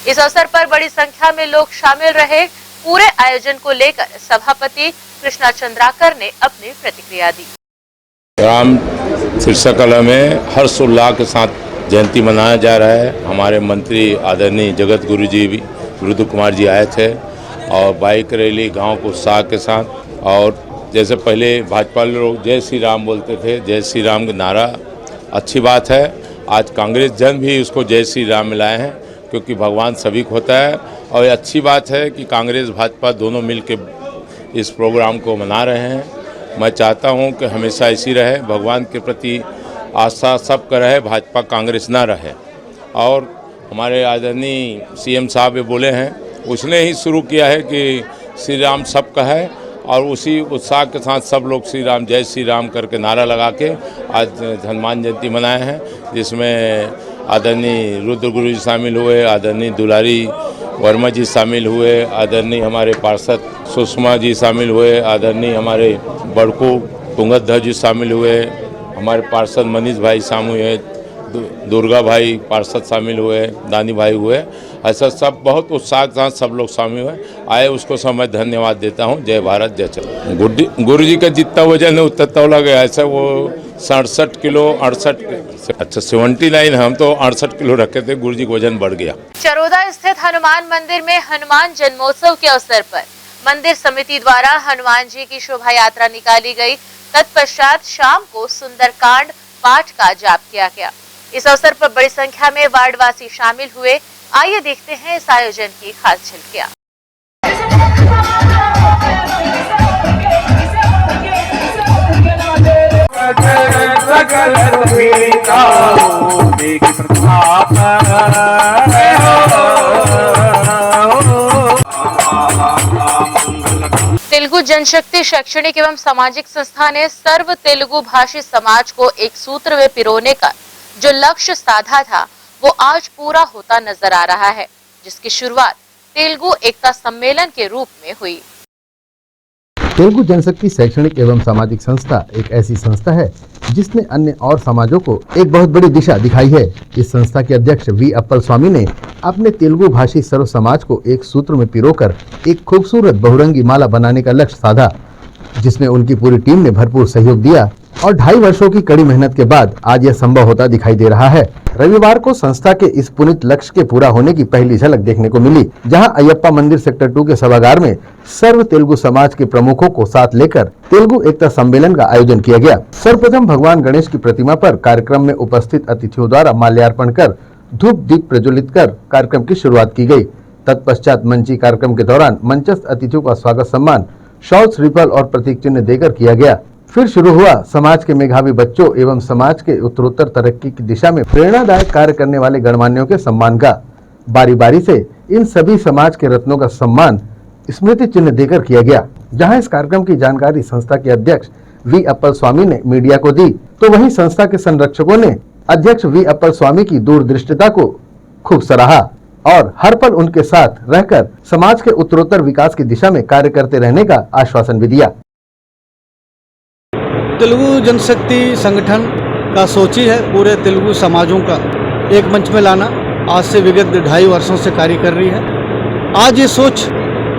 इस अवसर पर बड़ी संख्या में लोग शामिल रहे। पूरे आयोजन को लेकर सभापति कृष्णा चंद्राकर ने अपनी प्रतिक्रिया दी। राम सिरसा कला में हर्षोल्लास के साथ जयंती मनाया जा रहा है। हमारे मंत्री आदरणीय जगत गुरु जी भी गुरुरुद्र कुमार जी आए थे और बाइक रैली गांव को उत्साह के साथ। और जैसे पहले भाजपा लोग जय श्री राम बोलते थे, जय श्री राम का नारा अच्छी बात है। आज कांग्रेस जन भी उसको जय श्री राम मिलाए हैं, क्योंकि भगवान सभी को होता है। और अच्छी बात है कि कांग्रेस भाजपा दोनों मिलकर इस प्रोग्राम को मना रहे हैं। मैं चाहता हूं कि हमेशा ऐसी रहे, भगवान के प्रति आस्था सबका रहे, भाजपा कांग्रेस ना रहे। और हमारे आदरणीय CM साहब ये बोले हैं, उसने ही शुरू किया है कि श्री राम सबका है और उसी उत्साह के साथ सब लोग श्री राम जय श्री राम करके नारा लगा के आज हनुमान जयंती मनाए हैं, जिसमें आदरणीय रुद्र गुरु जी शामिल हुए, आदरणीय दुलारी वर्मा जी शामिल हुए, आदरणीय हमारे पार्षद सुषमा जी शामिल हुए, आदरणीय हमारे बड़कू तुंगधर जी शामिल हुए, हमारे पार्षद मनीष भाई शामिल हुए, दुर्गा भाई पार्षद शामिल हुए, दानी भाई हुए। ऐसा सब बहुत उत्साह के साथ सब लोग शामिल हुए आए, उसको सब मैं धन्यवाद देता हूँ। जय भारत जय चल। गुरु जी का जितना वजन है उतना तौला गया, ऐसा वो 67 किलो 68 अच्छा 79 हम तो 68 किलो रखे थे। गुरुजी का वजन बढ़ गया। चरोदा स्थित हनुमान मंदिर में हनुमान जन्मोत्सव के अवसर पर मंदिर समिति द्वारा हनुमान जी की शोभा यात्रा निकाली गई। तत्पश्चात शाम को सुंदरकांड पाठ का जाप किया गया। इस अवसर पर बड़ी संख्या में वार्डवासी शामिल हुए। आइए देखते हैं इस आयोजन की खास झलकियां। तेलुगु जनशक्ति शैक्षणिक एवं सामाजिक संस्था ने सर्व तेलुगु भाषी समाज को एक सूत्र में पिरोने का जो लक्ष्य साधा था वो आज पूरा होता नजर आ रहा है, जिसकी शुरुआत तेलुगु एकता सम्मेलन के रूप में हुई। तेलुगु जनशक्ति शैक्षणिक एवं सामाजिक संस्था एक ऐसी संस्था है जिसने अन्य और समाजों को एक बहुत बड़ी दिशा दिखाई है। इस संस्था के अध्यक्ष वी अप्पल स्वामी ने अपने तेलुगु भाषी सर्व समाज को एक सूत्र में पिरोकर एक खूबसूरत बहुरंगी माला बनाने का लक्ष्य साधा, जिसमें उनकी पूरी टीम ने भरपूर सहयोग दिया और 2.5 वर्षों की कड़ी मेहनत के बाद आज यह संभव होता दिखाई दे रहा है। रविवार को संस्था के इस पुनीत लक्ष्य के पूरा होने की पहली झलक देखने को मिली, जहां अयप्पा मंदिर सेक्टर 2 के सभागार में सर्व तेलुगु समाज के प्रमुखों को साथ लेकर तेलुगु एकता सम्मेलन का आयोजन किया गया। सर्वप्रथम भगवान गणेश की प्रतिमा पर कार्यक्रम में उपस्थित अतिथियों द्वारा माल्यार्पण कर धूप दीप प्रज्वलित कर कार्यक्रम की शुरुआत की गई। तत्पश्चात मंची कार्यक्रम के दौरान मंचस्थ अतिथियों का स्वागत सम्मान शॉल श्रीफल और प्रतीक चिन्ह देकर किया गया। फिर शुरू हुआ समाज के मेधावी बच्चों एवं समाज के उत्तरोत्तर तरक्की की दिशा में प्रेरणादायक कार्य करने वाले गणमान्यों के सम्मान का। बारी बारी से इन सभी समाज के रत्नों का सम्मान स्मृति चिन्ह देकर किया गया। जहां इस कार्यक्रम की जानकारी संस्था के अध्यक्ष वी अप्पल स्वामी ने मीडिया को दी, तो वहीं संस्था के संरक्षकों ने अध्यक्ष वी अप्पल स्वामी की दूरदृष्टिता को खूब सराहा और हर पल उनके साथ रहकर समाज के उत्तरोत्तर विकास की दिशा में कार्य करते रहने का आश्वासन भी दिया। तेलुगु जनशक्ति संगठन का सोच ही है पूरे तेलुगु समाजों का एक मंच में लाना। आज से विगत 2.5 वर्षों से कार्य कर रही है। आज ये सोच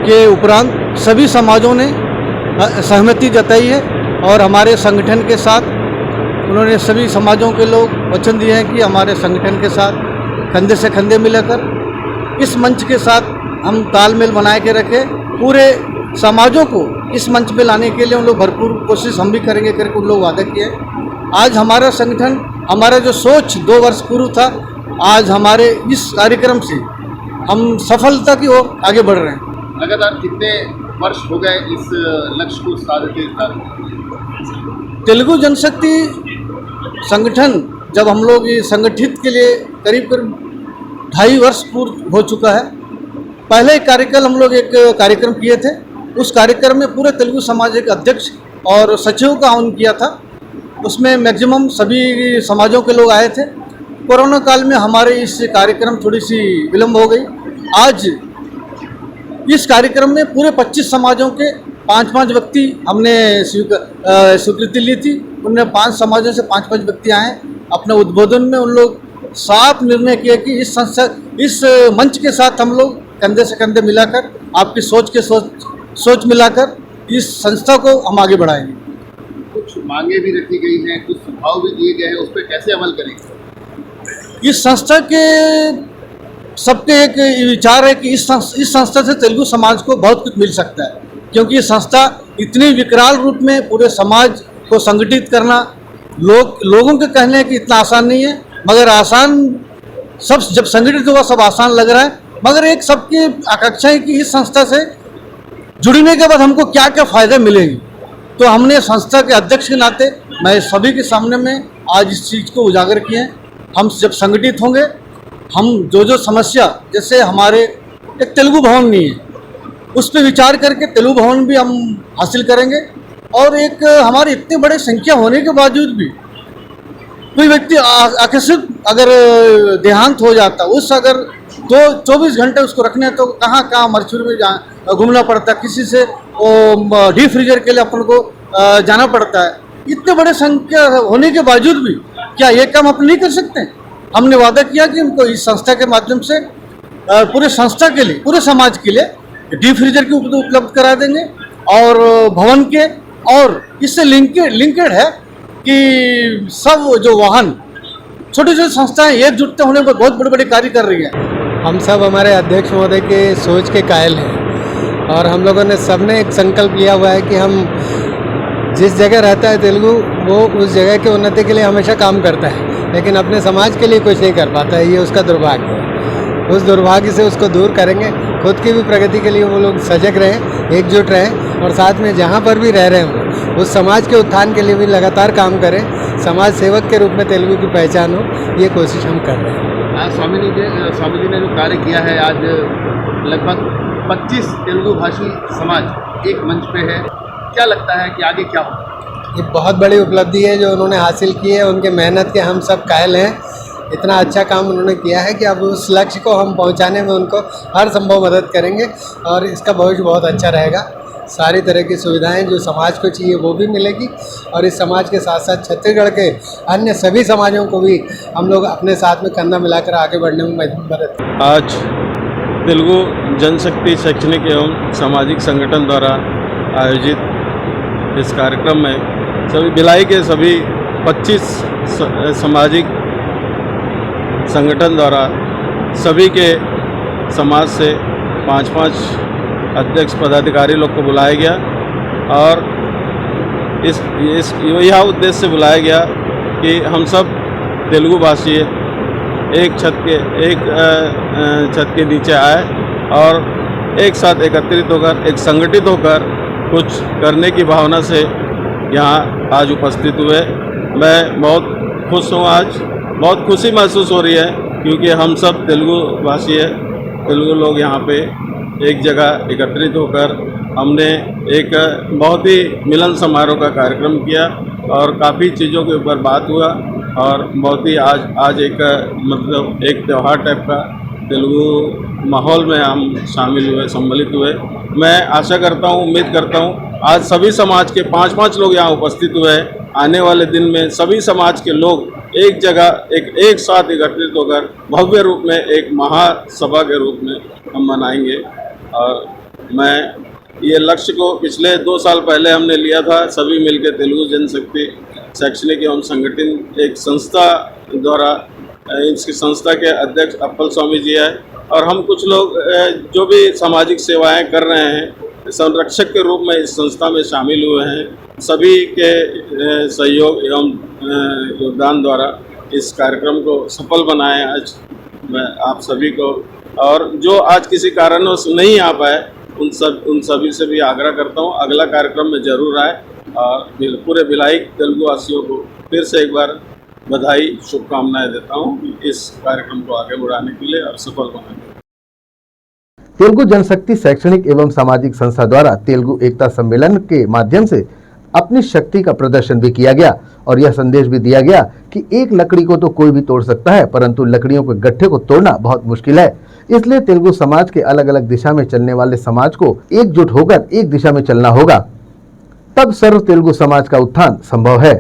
के उपरांत सभी समाजों ने सहमति जताई है और हमारे संगठन के साथ उन्होंने सभी समाजों के लोग वचन दिए हैं कि हमारे संगठन के साथ कंधे से कंधे मिलाकर इस मंच के साथ हम तालमेल बनाए के रखें। पूरे समाजों को इस मंच पे लाने के लिए उन लोग भरपूर कोशिश हम भी करेंगे करके उन लोग वादा किए। आज हमारा संगठन, हमारा जो सोच 2 वर्ष पूर्व था, आज हमारे इस कार्यक्रम से हम सफलता की ओर आगे बढ़ रहे हैं। लगातार कितने वर्ष हो गए इस लक्ष्य को साधते? तेलुगु जनशक्ति संगठन जब हम लोग ये संगठित के लिए करीब 2.5 वर्ष पूर्व हो चुका है। पहले कार्यक्रम हम लोग एक कार्यक्रम किए थे। उस कार्यक्रम में पूरे तेलुगु समाज के अध्यक्ष और सचिव का आह्वान किया था। उसमें मैक्सिमम सभी समाजों के लोग आए थे। कोरोना काल में हमारे इस कार्यक्रम थोड़ी सी विलम्ब हो गई। आज इस कार्यक्रम में पूरे 25 समाजों के 5-5 व्यक्ति हमने स्वीकृति ली थी। उनने 5 समाजों से 5-5 व्यक्ति आए। अपने उद्बोधन में उन लोग साफ निर्णय किया कि इस मंच के साथ हम लोग कंधे से कंधे मिलाकर आपकी सोच मिलाकर इस संस्था को हम आगे बढ़ाएंगे। कुछ मांगे भी रखी गई हैं, कुछ सुझाव भी दिए गए हैं, उस पर कैसे अमल करेंगे? इस संस्था के सबके एक विचार है कि इस संस्था से तेलुगु समाज को बहुत कुछ मिल सकता है, क्योंकि ये संस्था इतनी विकराल रूप में पूरे समाज को संगठित करना लोगों के कहने हैं कि इतना आसान नहीं है, मगर आसान सब जब संगठित हुआ सब आसान लग रहा है। मगर एक सबकी आकांक्षा है कि इस संस्था से जुड़ने के बाद हमको क्या क्या फ़ायदे मिलेंगे। तो हमने संस्था के अध्यक्ष के नाते मैं सभी के सामने में आज इस चीज़ को उजागर किए हैं। हम जब संगठित होंगे, हम जो समस्या, जैसे हमारे एक तेलुगु भवन नहीं है, उस पर विचार करके तेलुगु भवन भी हम हासिल करेंगे। और एक हमारी इतनी बड़ी संख्या होने के बावजूद भी कोई व्यक्ति आकस्मिक अगर देहांत हो जाता, उस अगर 24 घंटे उसको रखने तो कहाँ मरचुरी में घूमना पड़ता, किसी से डीप फ्रीजर के लिए अपन को जाना पड़ता है। इतने बड़े संख्या होने के बावजूद भी क्या ये काम अपन नहीं कर सकते? हमने वादा किया कि उनको इस संस्था के माध्यम से पूरे संस्था के लिए, पूरे समाज के लिए डीप फ्रीजर की उपलब्ध करा देंगे और भवन के, और इससे लिंकेड है कि सब जो वाहन छोटी छोटी संस्थाएं एकजुट होने पर बहुत बड़े बड़े कार्य कर रही हैं। हम सब हमारे अध्यक्ष महोदय के सोच के कायल हैं और हम लोगों ने सबने एक संकल्प लिया हुआ है कि हम जिस जगह रहता है तेलुगु वो उस जगह के उन्नति के लिए हमेशा काम करता है, लेकिन अपने समाज के लिए कुछ नहीं कर पाता है। ये उसका दुर्भाग्य है। उस दुर्भाग्य से उसको दूर करेंगे। खुद की भी प्रगति के लिए वो लोग सजग रहें, एकजुट रहें और साथ में जहाँ पर भी रह रहे हों उस समाज के उत्थान के लिए भी लगातार काम करें। समाज सेवक के रूप में तेलुगु की पहचान हो, ये कोशिश हम कर रहे हैं। आज स्वामी जी ने जो कार्य किया है, आज लगभग 25 तेलुगु भाषी समाज एक मंच पे है। क्या लगता है कि आगे क्या होगा? ये बहुत बड़ी उपलब्धि है जो उन्होंने हासिल की है। उनके मेहनत के हम सब कायल हैं। इतना अच्छा काम उन्होंने किया है कि अब उस लक्ष्य को हम पहुंचाने में उनको हर संभव मदद करेंगे और इसका भविष्य बहुत अच्छा रहेगा। सारी तरह की सुविधाएं जो समाज को चाहिए वो भी मिलेगी और इस समाज के साथ साथ छत्तीसगढ़ के अन्य सभी समाजों को भी हम लोग अपने साथ में कंधा मिलाकर आगे बढ़ने में मदद। आज तेलुगु जनशक्ति शैक्षणिक एवं सामाजिक संगठन द्वारा आयोजित इस कार्यक्रम में सभी भिलाई के सभी 25 सामाजिक संगठन द्वारा सभी के समाज से 5-5 अध्यक्ष पदाधिकारी लोग को बुलाया गया और इस यह उद्देश्य से बुलाया गया कि हम सब तेलुगु भाषी एक छत के नीचे आए और एक साथ एकत्रित होकर एक संगठित होकर कुछ करने की भावना से यहाँ आज उपस्थित हुए। मैं बहुत खुश हूँ। आज बहुत खुशी महसूस हो रही है क्योंकि हम सब तेलुगु भाषी है, तेलुगु लोग यहाँ पे एक जगह एकत्रित होकर हमने एक बहुत ही मिलन समारोह का कार्यक्रम किया और काफ़ी चीज़ों के ऊपर बात हुआ और बहुत ही आज एक मतलब एक त्यौहार टाइप का तेलुगु माहौल में हम शामिल हुए, सम्मिलित हुए। मैं आशा करता हूँ, उम्मीद करता हूँ आज सभी समाज के 5-5 लोग यहाँ उपस्थित हुए हैं। आने वाले दिन में सभी समाज के लोग एक जगह एक साथ एकत्रित होकर भव्य रूप में एक महासभा के रूप में हम मनाएंगे। और मैं ये लक्ष्य को पिछले 2 साल पहले हमने लिया था, सभी मिलकर तेलुगु जनशक्ति शैक्षणिक एवं संगठन एक संस्था द्वारा, इसकी संस्था के अध्यक्ष अप्पल स्वामी जी है और हम कुछ लोग जो भी सामाजिक सेवाएं कर रहे हैं संरक्षक के रूप में इस संस्था में शामिल हुए हैं। सभी के सहयोग एवं योगदान द्वारा इस कार्यक्रम को सफल बनाए। आज मैं आप सभी को और जो आज किसी कारणवश नहीं आ पाए उन सभी से भी आग्रह करता हूँ अगला कार्यक्रम में जरूर आए और पूरे भिलाई तेलुगु वासियों को फिर से एक बार बधाई शुभकामनाएं देता हूँ इस कार्यक्रम को आगे बढ़ाने के लिए और सफल बनाने के लिए। तेलुगु जनशक्ति शैक्षणिक एवं सामाजिक संस्था द्वारा तेलुगु एकता सम्मेलन के माध्यम से अपनी शक्ति का प्रदर्शन भी किया गया और यह संदेश भी दिया गया कि एक लकड़ी को तो कोई भी तोड़ सकता है, परंतु लकड़ियों के गट्ठे को तोड़ना बहुत मुश्किल है। इसलिए तेलुगु समाज के अलग अलग दिशा में चलने वाले समाज को एकजुट होकर एक दिशा में चलना होगा, तब सर्व तेलुगु समाज का उत्थान संभव है।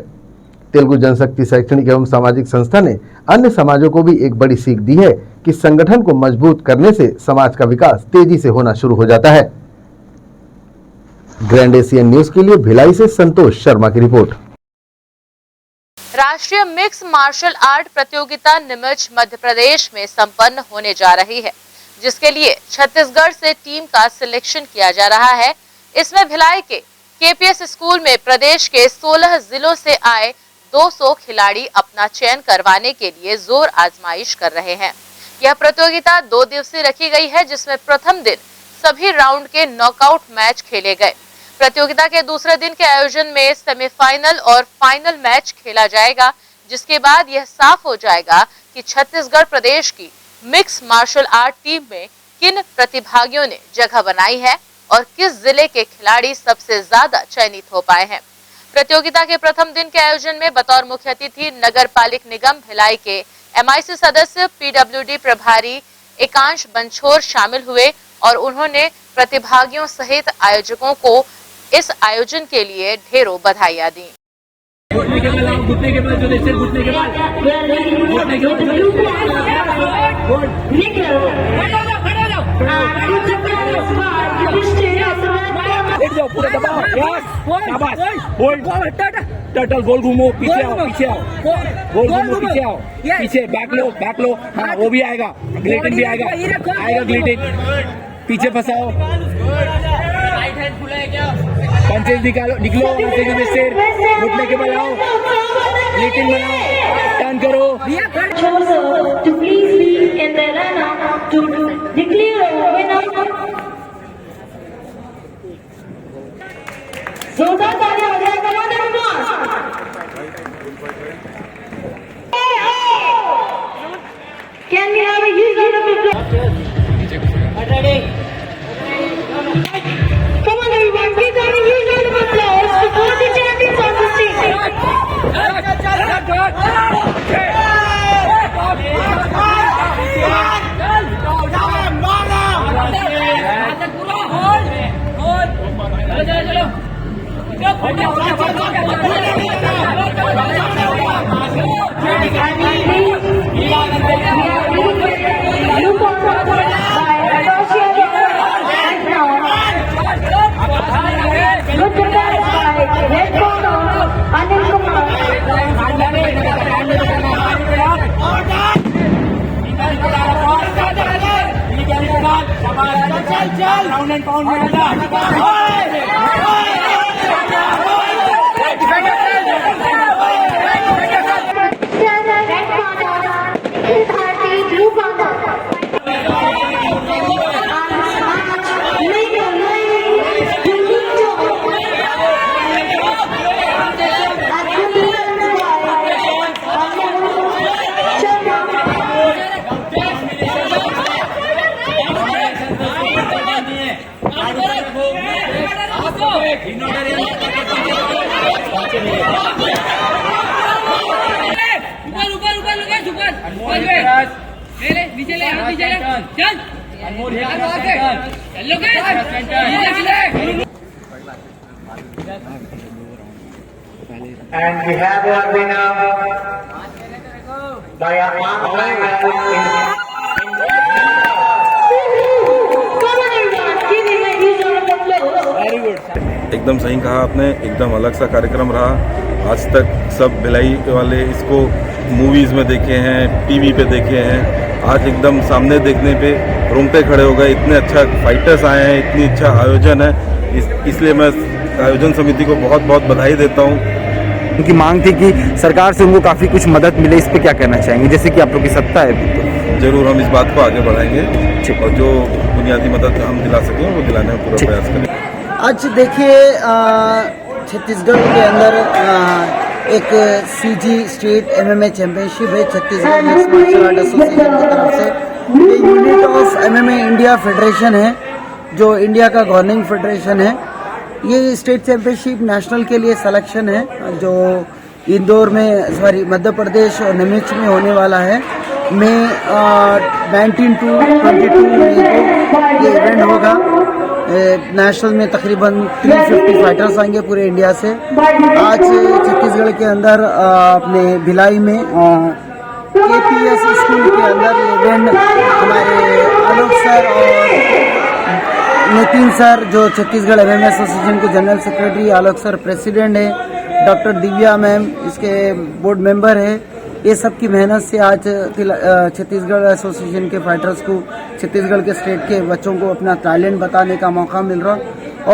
तेलुगु जनशक्ति शैक्षणिक एवं सामाजिक संस्था ने अन्य समाजों को भी एक बड़ी सीख दी है कि संगठन को मजबूत करने से समाज का विकास तेजी से होना शुरू हो जाता है। ग्रैंड एशियन न्यूज के लिए भिलाई से संतोष शर्मा की रिपोर्ट। राष्ट्रीय मिक्स मार्शल आर्ट प्रतियोगिता नीमच मध्य प्रदेश में संपन्न होने जा रही है, जिसके लिए छत्तीसगढ़ से टीम का सिलेक्शन किया जा रहा है। इसमें भिलाई के केपीएस स्कूल में प्रदेश के 16 जिलों से आए 200 खिलाड़ी अपना चयन करवाने के लिए जोर आजमाइश कर रहे हैं। यह प्रतियोगिता 2 दिवसीय रखी गई है, जिसमें प्रथम दिन सभी राउंड के नॉकआउट मैच खेले गए। प्रतियोगिता के दूसरे दिन के आयोजन में सेमीफाइनल और फाइनल मैच खेला जाएगा, जिसके बाद यह साफ हो जाएगा कि छत्तीसगढ़ प्रदेश की मिक्स मार्शल आर्ट टीम में किन प्रतिभागियों ने जगह बनाई है और किस जिले के खिलाड़ी सबसे ज्यादा चयनित हो पाए हैं। प्रतियोगिता के प्रथम दिन के आयोजन में बतौर मुख्य अतिथि नगर पालिक निगम भिलाई के MIC सदस्य PWD प्रभारी एकांश बंछोर शामिल हुए और उन्होंने प्रतिभागियों सहित आयोजकों को इस आयोजन के लिए ढेरों बधाइयां दी। बैठ जाओ पूरे दबाओ, यस शाबाश, होल्ड, टर्टल गोल घूमो, पीछे आओ, पीछे आओ, गोल घूमो, पीछे आओ, पीछे बैक लो, हाँ वो भी आएगा, ग्लिटिंग भी आएगा, ग्लिटिंग, पीछे फंसाओ, पंचेस निकालो, निकलो से घुटने के बल आओ, ग्लिटिंग बनाओ, टर्न करो, to please be in the arena to declare a winner. जोरदार तालियां हो जाए, come on everyone. Can we have a huge round of applause? Ready? Come on everyone, please have a huge round of applause for the champions of the stage. Round and pound में And we have our winner by a mark एकदम सही कहा आपने, एकदम अलग सा कार्यक्रम रहा। आज तक सब भिलाई वाले इसको मूवीज़ में देखे हैं, टीवी पे देखे हैं, आज एकदम सामने देखने पे रोंगटे खड़े हो गए। इतने अच्छा फाइटर्स आए हैं, इतनी अच्छा आयोजन है, इसलिए मैं आयोजन समिति को बहुत बहुत बधाई देता हूँ। उनकी मांग थी कि सरकार से उनको काफ़ी कुछ मदद मिले, इस पर क्या कहना चाहेंगे? जैसे कि आप लोग की सत्ता है तो जरूर हम इस बात को आगे बढ़ाएंगे और जो बुनियादी मदद हम दिला सकें वो दिलाने का पूरा प्रयास करेंगे। आज देखिए छत्तीसगढ़ के अंदर एक सीजी स्टेट MMA चैंपियनशिप है Chhattisgarh mix martial art association की तरफ से। ये unit of MMA India federation है जो इंडिया का गवर्निंग फेडरेशन है। ये स्टेट चैंपियनशिप नेशनल के लिए सिलेक्शन है जो इंदौर में मध्य प्रदेश और निमिष में होने वाला है। मई 19 to 22 मई को ये इवेंट होगा। नेशनल में तकरीबन 350 फाइटर्स आएंगे पूरे इंडिया से। आज छत्तीसगढ़ के अंदर अपने भिलाई में KPS स्कूल के अंदर ये इवेंट हमारे आलोक सर और नितिन सर जो छत्तीसगढ़ MMA एसोसिएशन के जनरल सेक्रेटरी, आलोक सर प्रेसिडेंट है, डॉक्टर दिव्या मैम इसके बोर्ड मेंबर है। ये सब की मेहनत से आज छत्तीसगढ़ एसोसिएशन के फाइटर्स को, छत्तीसगढ़ के स्टेट के बच्चों को अपना टैलेंट बताने का मौका मिल रहा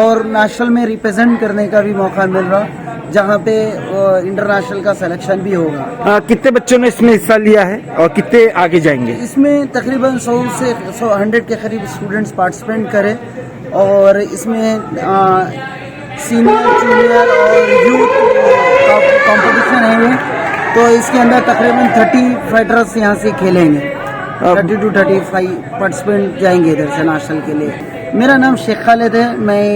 और नेशनल में रिप्रेजेंट करने का भी मौका मिल रहा, जहाँ पे इंटरनेशनल का सिलेक्शन भी होगा। कितने बच्चों ने इसमें हिस्सा लिया है और कितने आगे जाएंगे? इसमें तकरीबन 100 के करीब स्टूडेंट्स पार्टिसिपेट करें और इसमें सीनियर, जूनियर और यूथ कंपटीशन है। तो इसके अंदर तकरीबन 30 फाइटर्स यहाँ से खेलेंगे। 30 to 35 पार्टिसिपेंट जाएंगे इधर से नेशनल के लिए। मेरा नाम शेख खालिद है, मैं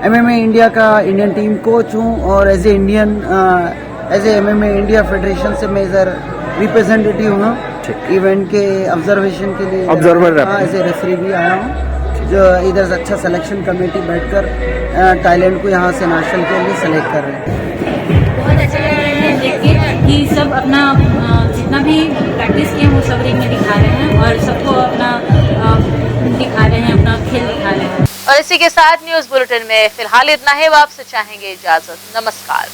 MMA इंडिया का इंडियन टीम कोच हूँ और as a MMA India federation से मैं इधर रिप्रेजेंटेटिव हूँ। इवेंट के ऑब्जर्वेशन के लिए एज ए रेफरी भी आया हूँ, जो इधर से अच्छा सिलेक्शन कमेटी बैठकर टैलेंट को यहाँ से नेशनल के लिए सेलेक्ट कर रहे हैं। बहुत अच्छा लग रहा है देख के कि सब अपना जितना भी प्रैक्टिस किए वो सब रिंग में दिखा रहे हैं और सबको अपना दिखा रहे हैं, अपना खेल दिखा रहे हैं। और इसी के साथ न्यूज बुलेटिन में फिलहाल इतना ही। आपसे चाहेंगे इजाजत। नमस्कार।